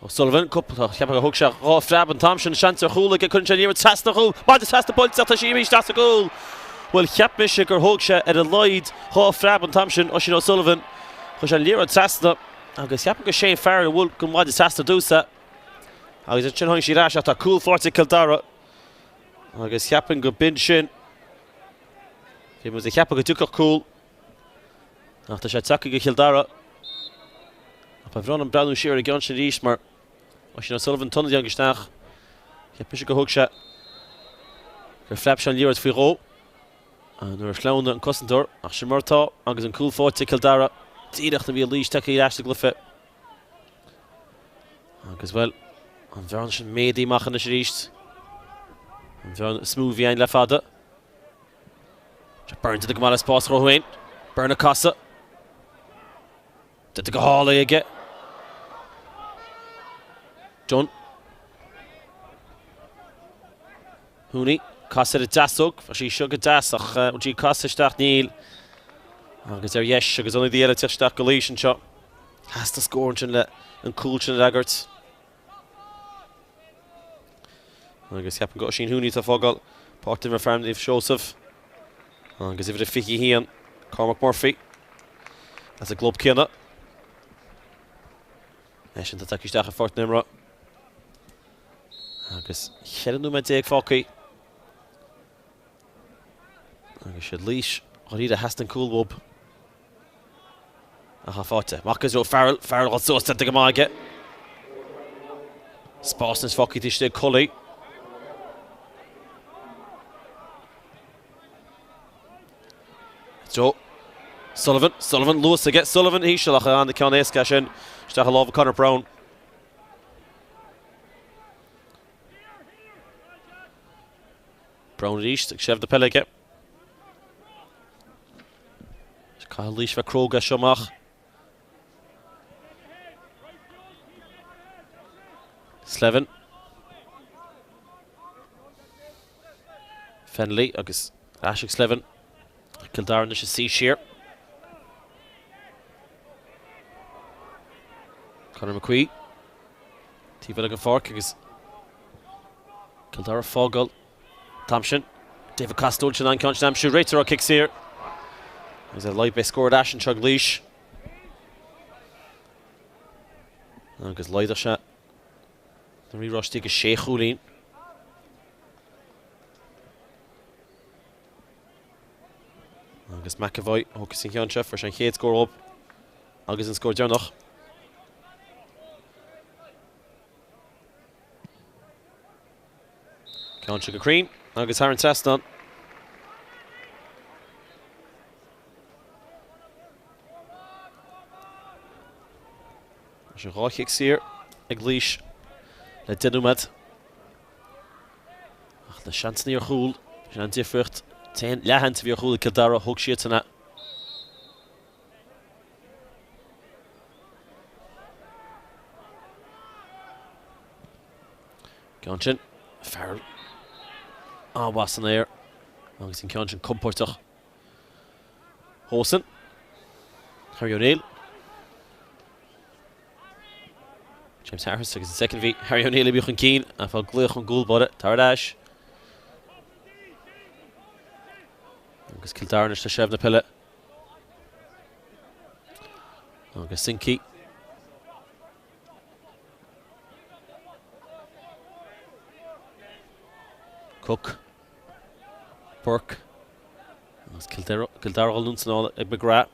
O'Sullivan cup cheappa go thugse rá freab an Thompson seansa chúla go chun sé níomh testa go má de testa point sa sí mí das a gól. Well cheap se gur thugse ar a Lloyd rá freab an Thompson ó sin O'Sullivan chu sé líomh testa agus cheappa go sé fear bhfuil go má de testa dúsa. Agus sin hain sí rá tá cool forte Kildare. Agus cheapan go bin sin. Fi mu cheappa go dúcach cool. Ach tá sé take go Kildare. Pa bhran an breanú siar a gan sin ríis mar ó sin O'Sullivan tunnel an gistach. Cheappa go thugse gur freab se an líomh faoi ró. Nuair sláán an cosantóir ach sin martá agus an cool forte Kildare. Tíireach na bhí lís take í eiste glufa. Agus well an bhran sin médaí machchan is ríist. An bhran smoothie ein le fada. Burn to the Gamala Spórt rohain. Burn a casa. Did the Gahala again. John. Hooney. Casa the Dasog. For she shook a Dasach. Uji Casa Stach Neil. Agus yes. Agus only the other Stach Cluiche shot. Has to score and Cluiche and Laggart. Agus Captain got Sheen Hooney to Fogel. Part of a family of Joseph. Agus if it a Ficky Hean. Cormac Murphy. That's a globe kinna. Eisiau ta takish dach a fort nimra. Agus chedan nhw mae deg foci. Agus sydd Leash. O'r hastan coolwob. A ha forte. Marcus o Farrell. Farrell oedd sos tyd ag ymage. Spórt nes foci ti steg Cully. So. Sullivan, Lewis to get Sullivan. He shall on the Cárthach escashin. Stach a love Conor Brown. Brown reached. Chev the Peile get. Cael Leash for Craobh Siomach. Slevin. Fenley agus Ashik Slevin. Kildare na sé sheer. Conor McQueen. Tífa agus Fork agus Kildare Fogel. Thompson. David Castol sin an conch am siú réitir kicks here. There's a light by scored Ash and Chug Leash. Agus leidir se. The re-rush dig is sé chúlín. Agus McAvoy agus in Cárthach for sin chéad score up. Agus in score dearnach. Cárthach go Crean agus Haran Teston. Sin rá kicks here ag Leash le dinúmad. Ach na seansnaí ar chúl sin an difricht. Ten lehan to be a chúl Kildare hug siad tana. Cárthach Farrell. Was an air. Agus in Cárthach comportach. Hosen. Harry O'Neill. James Harris agus in second V. Harry O'Neill bíoch an cín a fá gluach an gúl bode. Tardash. Agus Kildare na Chev na Peile. Agus Sinky. Cook. Páirc. Agus Kildare all lunsan all ag McGrath.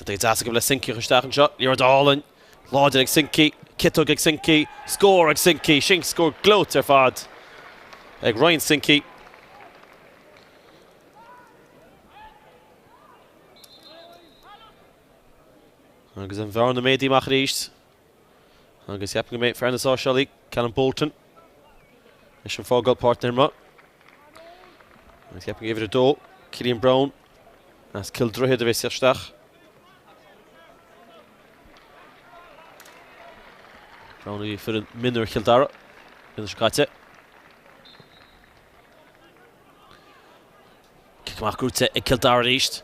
They ask him to Sinky Ristach shot. You're darling. Lord ag Sinky. Kitto ag Sinky. Score ag Sinky. Shink score gloat ar fad. Ag Ryan Sinky. Agus an bhar na médaí mach ríist. Agus ceapan go méid fear na sáisialaí Callum Bolton. Is an fágáil partner ma. Agus ceapan go éidir a dó. Cillian Brown. As Kildare a bheith siarstach. Brownie for the minor Kildare in the Shkate. Kickmark Grúte I Kildare East.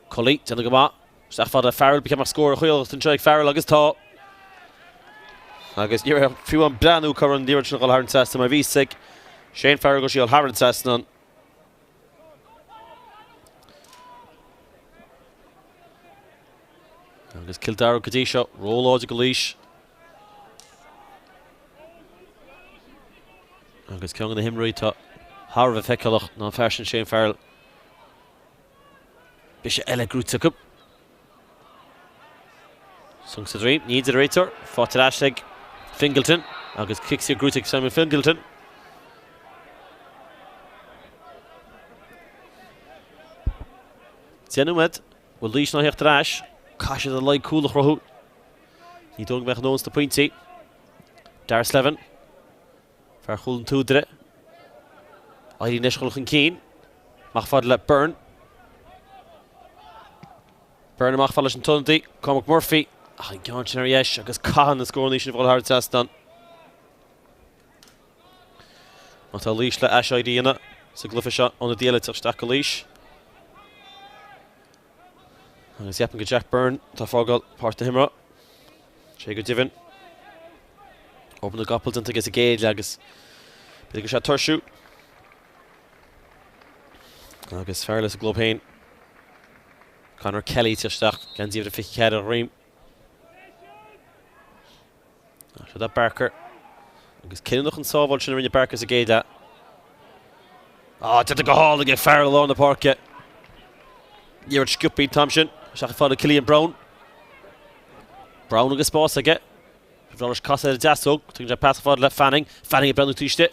Collie, Jenna Gama. Stefan Farrell became a score. Wheel to Jake Farrell. Agus Tá. Agus you're a few on brand new current the original Harren Seston. My V6. Shane Farrell goes to Harren Seston. Agus Kildare Kadisha. Roll out to Cluiche. Agus Kung in the Himry to Harv Fekalach. Non fashion Shane Farrell. Bisha Ella Grúte Cup. Sungs the dream, needs a rater. Fought to Ashleg. Fingleton. Agus kicks your Grúte Simon Fingleton. Tienumed. Will Leash not hecht Rash. Cash the light cool rohu. He don't make knows the pointy. Dars Levin. Farhul and Tudre. Eileen Nishkul and Keen. Machfadle Burn. Burn and Machfadle and Tundi. Cormac Murphy. I can't share yes. Agus Cahan the score nation of all hard test done. Not a leash let Ash ID in it. So Cluiche on the deal it's a stack of leash. And it's Yapping Jack Byrne, Tafogel, part of Himra. Shago Divin. Open the Goppleton to get a gauge, Agus. Big shot Turshoot. Agus Farrell is a globe hain. Connor Kelly to Stach. Can see if the 50 head of Ream. So that Barker. Agus Kinnoch and Sawvall should have Barker's a gauge that. Oh, did the go hall to get Farrell along the park yet. You're at Scoopy Thompson. Shach fád Killian Brown. Brown agus Spórt get. Bhráis casa a deasog. Tugan de pass fád le Fanning. Fanning a Brown tíiste.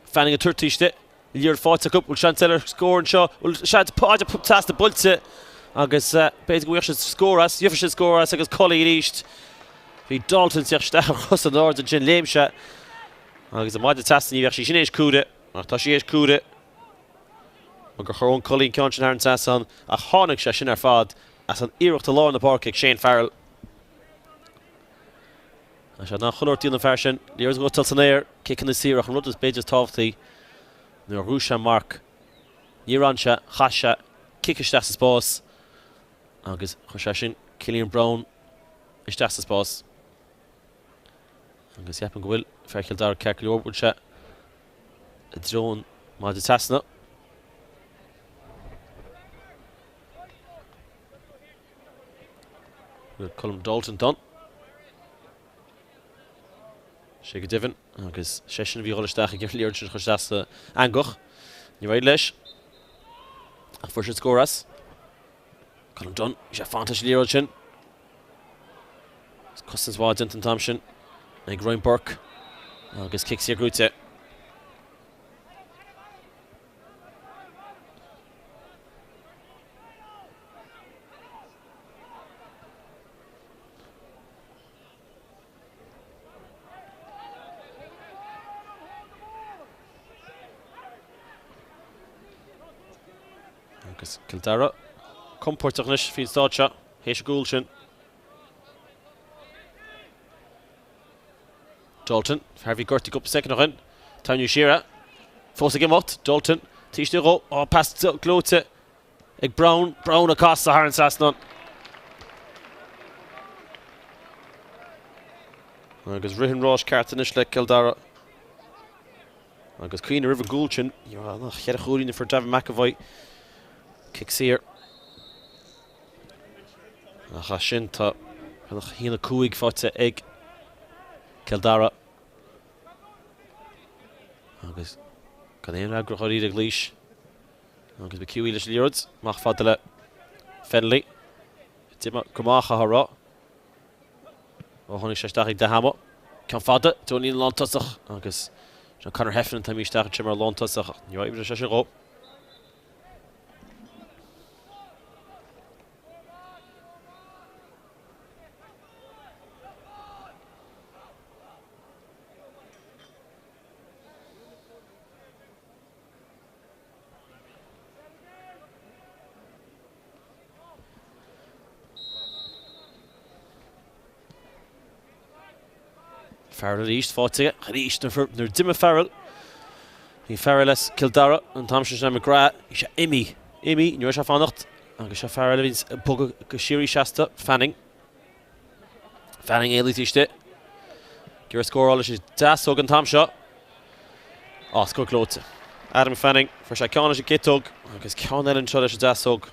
Fanning a turtíiste. Líor fáte cup. Will Chanceller score and show. Will Shad páide tast the bulte. Agus beidir go should score us. You should score us agus Collie reached. Bhí Dalton sich stach os an ord Jin Léimse. Agus a maid tast ní actually sin cúde. Tá sí cúde. Agus chorón Collie Conscian Harren Sasson a hánig se sin fad. As an iirecht to law in the park kick Shane Farrell. I shall not chulort in the fashion. Lears go Tanair kicking the Sirach and Rudders Pages Tofty. No Rusha Mark. Niransha, Hasha, Kickistas boss. Agus Hoshashin, Killian Brown, Ishtas boss. Agus Yapping Will, Fair Kildare Kerkly Orwoodshire. A drone Maditasna. We'll call him Dalton done. Shago Divin. Agus Session of Yolistach again Lear to Hostas Angoch. You right, Lesh? A first score us. Call him done. He's a fantasy Learchin. Cousins Wad Denton Thompson. And Groin Burke. Agus kicks here Grúte. Agus Kildare. Comportachnish fin Stacha. Heish Goulshin. Dalton. Harvey Gertig up second again. Tanya Shearer. Force again what? Dalton. Tish de Ro. Oh, pass to Glote. Ig Brown. Brown across the Harren Sasnon. Agus Rihan Rosh Cartanish like Kildare. Agus Queen River Goulshin. You're not here a chórin for Davin McAvoy. Kicks here. Hashin ta. Hina Kuig fáte ag Kildare. Agus gan éon agrachorí a Cluiche. Agus be ciúí leis líords. Mach fadale Fennelly. Tima Cumacha hará. Ó tháinig sé staigh de hama. Can fada Tony Lontasach. Agus John Connor Heffernan tá míisteach Timar Lontasach. Ní ibre sé go. Farrell ríist fáte ríist na dimime Farrell. Hí Farrellas Kildare an tamsin na gra is imi nuair se fannacht agus se Farrell vís bog go sirí seasta Fanning éilíiste. Gur scórála is dasog an tamseo. Scór glóte. Adam Fanning for se ceanna sé gitóg agus cean eile seo leis dasog.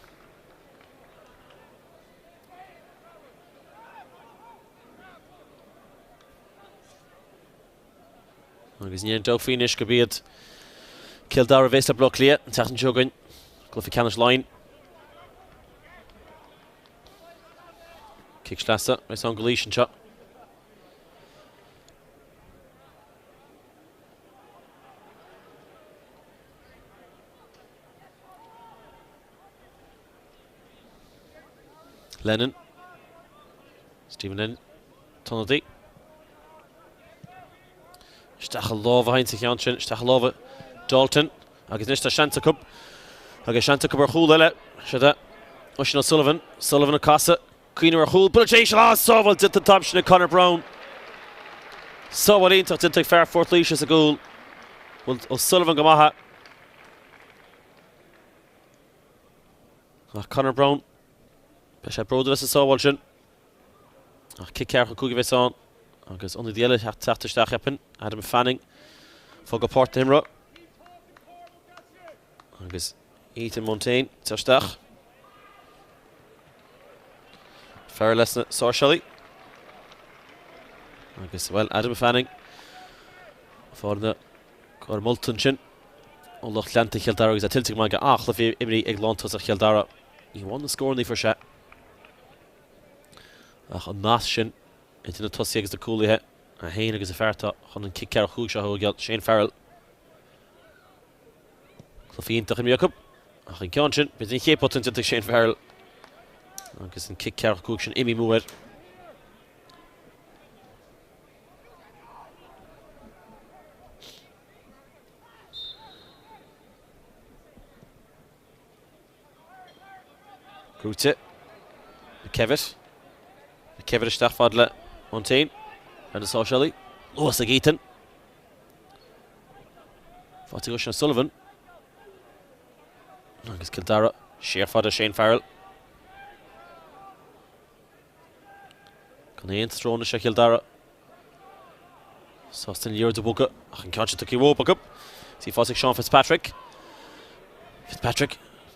Agus níon dó finis go bíad Kildare bhééis le bloc lia an teachtain seogain Cluiche ceannas Lein. Kick slasa meis an Cluiche anseo. Lennon. Stephen Lennon. Tonaldi. Stachel Lova hain sich Janshin, Stachel Lova Dalton, agus nista Shanta Cup, agus Shanta Cup ar chúl eile, Shada, Oisin O'Sullivan, Sullivan a casa, Queen ar chúl, Bulletation, Sóbhil dit an tamsin Conor Brown. Sóbhil iontacht dintach fear Fort Laoise a gúil, O'Sullivan go maithe. Conor Brown, be sé bróda leis a Sóbhil sin, kick cearcha cúgi bheits an. Agus onder die hele Tráchtaire hebben. Adam Fanning. Voor Páirc Imra. Agus Ethan Montaigne. Tráchtaire. Farrellesna Sorshally. Agus wel Adam Fanning. Voor de Cor Multunchen. Onloch Lente Kildare is tiltig maar geacht of Imri Eglantos of Kildare. He won the score niet voor Sha. Een nashin. Into the tossy agus the Cluiche a hain agus a ferta chun an kick cear chúg se hógeal Shane Farrell. Cluiche iontaach im Jacob ach an cean sin bit in chépat into Shane Farrell agus an kick cear chúg sin imi múir. Grúte Kevitt is stach fadle Montaigne and the Socially. Laois a Gaetan. Fáte Oisin O'Sullivan. Agus Kildare. Sheer fada Shane Farrell. Can éon throne se Kildare. Sostin Leor de Buga. Ach an cancha tuki wo bug up. See fáte Sean Fitzpatrick.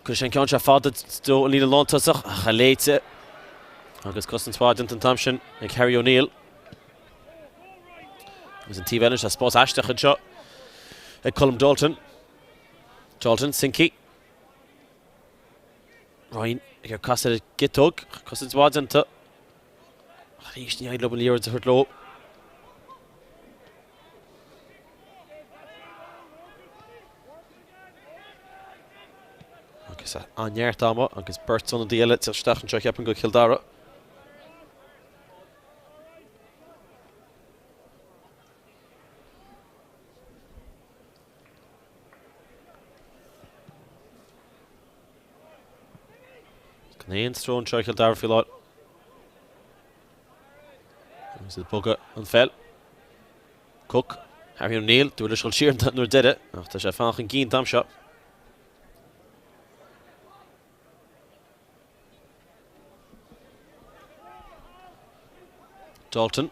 Could Shane cancha fada sto an lína lántasach. Ach a leite. Agus costan spáidint an tamsin ag Harry O'Neill. Agus an tíh eilish a spás aisteach an seo ag Colm Dalton. Sinky. Ryan ag ar casa gitóg. Costan spáidinta. Rís ní aid lob an líor a hurt lo. Agus an neart ama agus Bert on the díile til stach an seo ceapan go Kildare. Éon strón seo Kildare fi lá. Agus the Buga an fel. Cook. Harry O'Neill dúil leis siar nuair deide ach tá sé fach an cín tam seo. Dalton.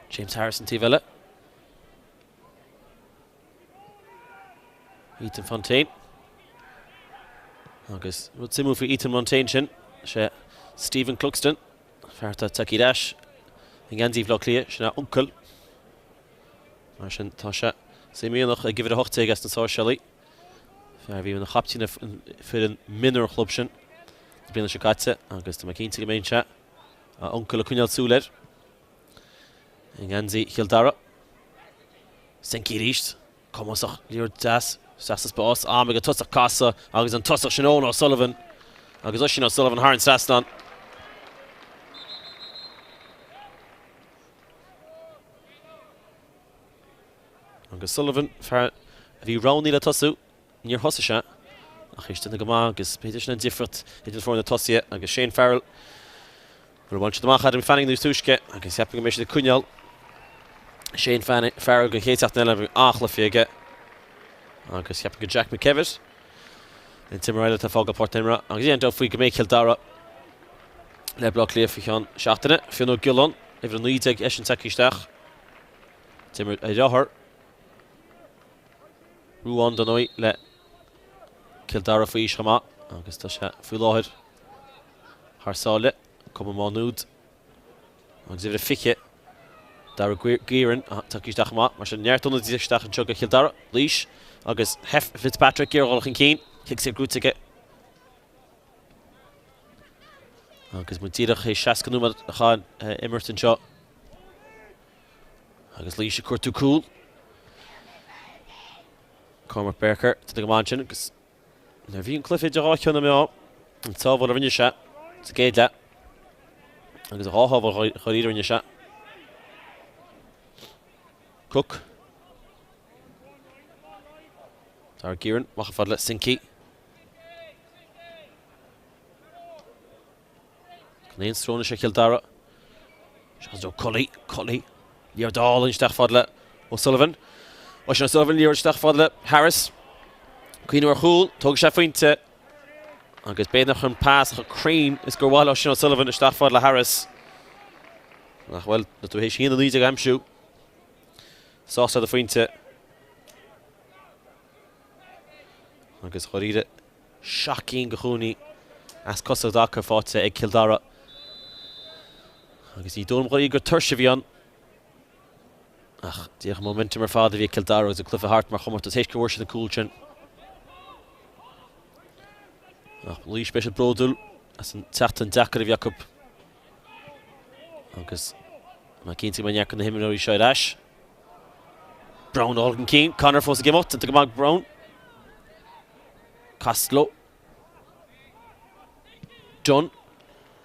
James Harrison Tivella. Ethan Fontaine. Agus rud simú for Ethan Montaigne sin sé Stephen Cluxton. Ferta Tucky Dash. In Ganzi vlog lia sinna uncle. Mar sin tá sé simíonach a gifid a hochtaigh as na Socially. Fer bhí na chaptína for an minor club sin. Bíanna se caite agus tá cínta go méin se a uncle a cúneal súleir. In Ganzi Kildare. Sinky ríist. Comosach líor das. Sasas boss, me go tusach casa, agus an tusach Shane O'Sullivan. Agus Oisin O'Sullivan Harn Saslan. Agus Sullivan, if he round the tusu, near Hussisha, ach isiste na gama agus beidir na different idir fór na tosia agus Shane Farrell gur bhaint amach adam fanning nús túisce agus heappa go mééis na cúneal Shane Farrell go chéteach na le achla fiige agus heappa go Jack McKevitt in Timorella tá fága Portimra agus íon dó faoi go méid Kildare le blog léir fián seachtainna fiú Gillon ifir an 90 eisian tacisteach Timor a rethar Rúan Donoi le Kildare faoi isgama agus tá sé faoi láthir Harsáile cum má núd agus ifir a fiche dar Gíran tacisteach má mar sin neartúna díisteach an tuga Kildare Laois agus Hef Fitzpatrick Gearghalach an cín Kick sé grúteige agus mu tíadach é 60 númad a cháin Máirt an seo agus Laois a cuairtú cúl Cormac Berker to the Gamanchen agus na bhíon Cluiche de ráithna mé an tábhil a rinne se sa géad le agus a ráthbhil choiríidir rinne se Cook Dar Gíran macha fad le Sinky Cnéon stróna sé Kildare Seans do Cully Líor dáil in steach fad le O'Sullivan Oisina O'Sullivan líor steach fad le Harris Cuoinú ar chúl tóg sé faointe agus béadnach an pás a Crane is gur bháil Oisina O'Sullivan is steach fad le Harris nach bhfuil na tú hééis híana líide amsú sásta a faointe agus choiríide seacaín go chúnaí as cosach dacha fáte ag Kildare agus í dóm chuí gur tuirse bhíon ach díoch momentum ar fád a bhí Kildare agus a Cluiche Hart mar chumart a tééis go bhfuir sin na cúiltein ach Laois speisial bródúil as an teachtain dechar a bheacup agus má cinnta man neachan na himimiúí seid eis Brown Olgan Keane Connor fós a gimot anta go mag Brown Castlo John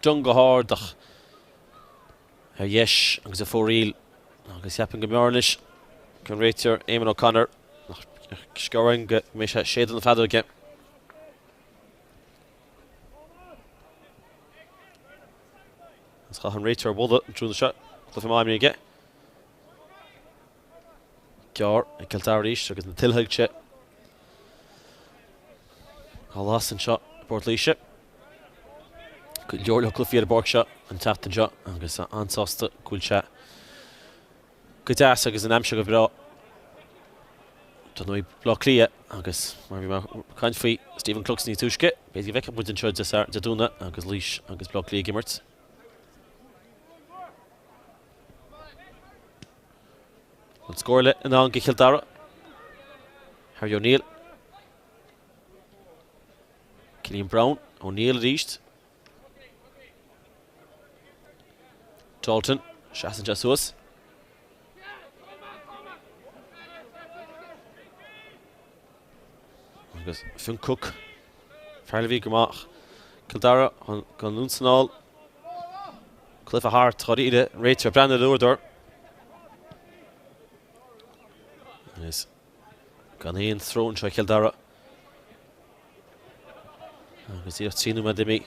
go hárdach ar yes agus a fóríl agus heapan go meorlis gan réitear Éamon O'Connor nach scoring go mé sé séad an fadó aige as cha an réitear bhda trúna se Cluiche maimí aige Gear ag Kildare ríis agus na tilthailte Hálás an seo Portlaoise go leor le Cluiche ar Borg seo an teachtain seo agus ansásta Cluiche go deas agus an aimse go bhrá Donoi blog clia agus mar bhí mar caint faoi Stephen Clux ní túisce beidir bheith mu an seo de dúna agus Laois agus blog clia gimmert an scóirle in an go Kildare Harry O'Neill Cillian Brown O'Neill ríist Dalton Shasan Jasús agus Finn Cook Fearle bhí gomach Kildare gan núnsanál Cluiche Hart choiríide réitear Brandon Lourdor is gan éon thrón seo Kildare agus íocht tíú me dimi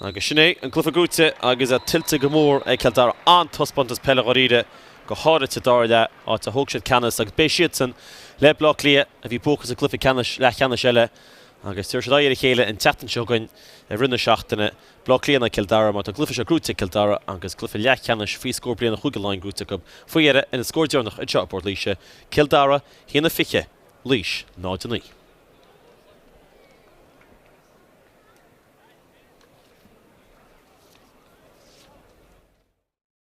agus sinné an Cluiche gúte agus a tiltte go mór ag Kildare an tospantas Peile choiríide go háda te dáile áit a thóg siad canas agus bé siad san le blog lia a bhí póchas a Cluiche Leathcheannais eile agus tuair siad éir chéile in teachtain seo goin a rinne seachtainna blog lia na Kildare mar tá Cluiche se grúte Kildare agus Cluiche Leathcheannais fí scór bliana chugaláin grúte go faoiire ina scóirdearnach in seo Portlaoise Kildare hína fiche Laois ná Donoi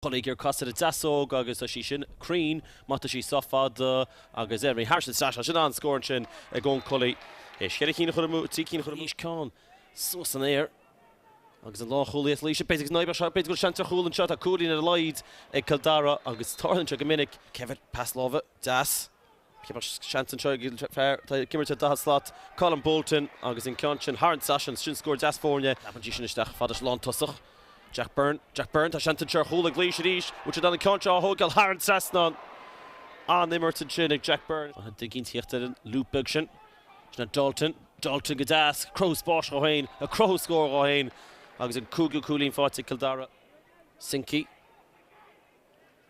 Cholig ar cosad a dasóg agus a sí sin Crane mata sí sofad agus éir Harrison Sasha sin an scórin sin a gón Cully is chéad cína chur mú tí cína chur níos cáin sos an éir agus an lá choúlaíocht Laoise beidir naibar se beidir go seantar chúlann seo a cúlín ar leid ag Kildare agus tarlann se go minic Kevin Paslova das Ceapair seantan seo gimmerte da slot Colin Bolton agus in ceantin Harrison Sasha sin scór das fórne a dí sin isteach fadar lán tosach Jack Byrne tá seantan seo chúla Laoise ríis úte an ceanse á thógáil Harrison Sasna an Imerton sin ag Jack Byrne. De ginn tíochtta Luke Bugsin. Sna Dalton go das, Craobh Spórt go hain, a Craobh score go hain. Agus an cúgu cúlín fáte Kildare. Sinky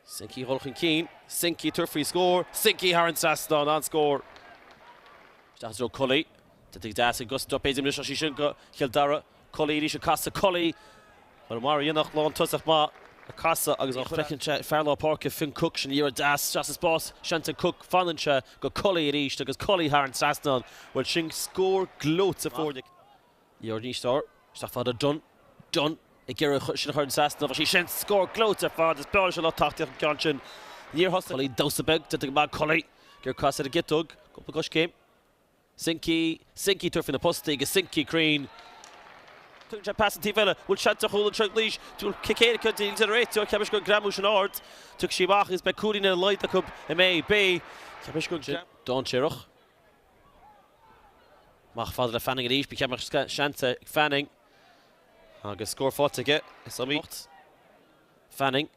Holchan Keane. Sinky turfree score. Sinky Haran Saston on score. That's no Cully. To take that and gust up Edim Nish she should go Kildare. Cully Risha Casa Cully. Well Mari Yanach Lawn Tusach Ma. A Casa agus a frecin Fairlaw Páirc Finn Cook sin year das just as boss Shanton Cook Fannincha go Cully Rish agus Cully Haran Saston. Well Shing score gloats afford the Year Nistar. Stafada done. I Gera should have heard Saston. She sent score gloats afford this ball shall not Tráchtaire Conscion. Year Hustle Dosabeg to the bag Cully. Ger Casa the Gittug. Go Gush game. Sinky turf in the post take a Sinky Crane. Tunja passing Tivella will shut to hold and Leash to kick it to accelerate to Cabishko Gramush and Ord. Took Shibach is Bekudin in the light the cup MA B. Cabishko Don Cherach. Mach father Fanning at each became a Shanta Fanning. I'll get score for to get Máirt. Fanning.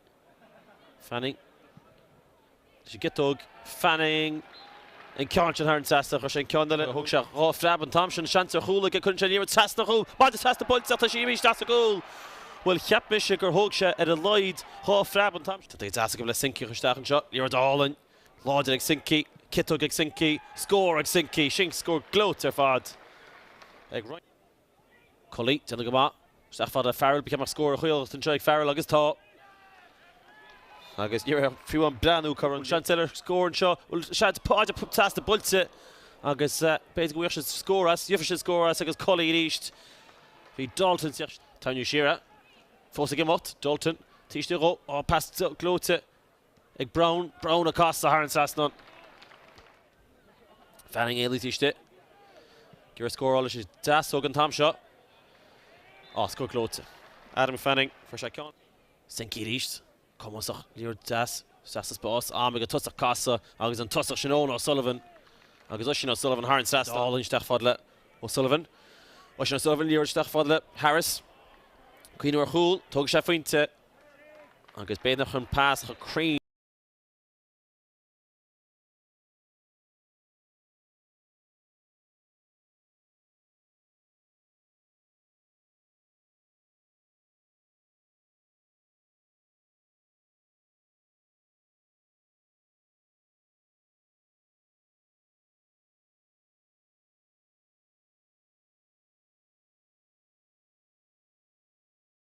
She get dog Fanning. En Conscion Haran Saston Rushin Condon Hookshot off Frab and Thompson Shanta Hula get couldn't near Saston Hul. But the Saston Bolt Sata Shimish that's a goal. Well Chapmishik or Hookshot at a Lloyd off Frab and Thompson. The Zask of the Sinky Rustachen shot. You're Darlin. Lord ag Sinky. Kittog ag Sinky. Score ag Sinky. Shink score gloat er fad. Ag right. Cully to the Gama. Stafada Farrell became a score of Wheel to Jake Farrell agus top. Agus you're a few on Branu current Chanceller score and shot. Well shot to put past the Bultse. Agus basically we should score us. You should score us agus Cully reached. Fi Dalton Tanya Shearer. Force again what? Dalton. Tish the row. Oh past Glote. Ag Brown across the Haran Saston. Fanning Ailey tish it. Give a score all she's das Hogan Tom shot. Oh score Glote. Adam Fanning for Shakon. Sinky reached. Come on, you're das. Sass's boss. We got Tussach Casa. Agus an Tussach Shannon O'Sullivan. Agus Ushin O'Sullivan, Haran Saston. All in Stach Fodle. O'Sullivan. Ushin O'Sullivan, Lear Stach Fodle. Harris. Queen O'Rhul. Tog Shafinte. Agus Breathnach and pass. Crane.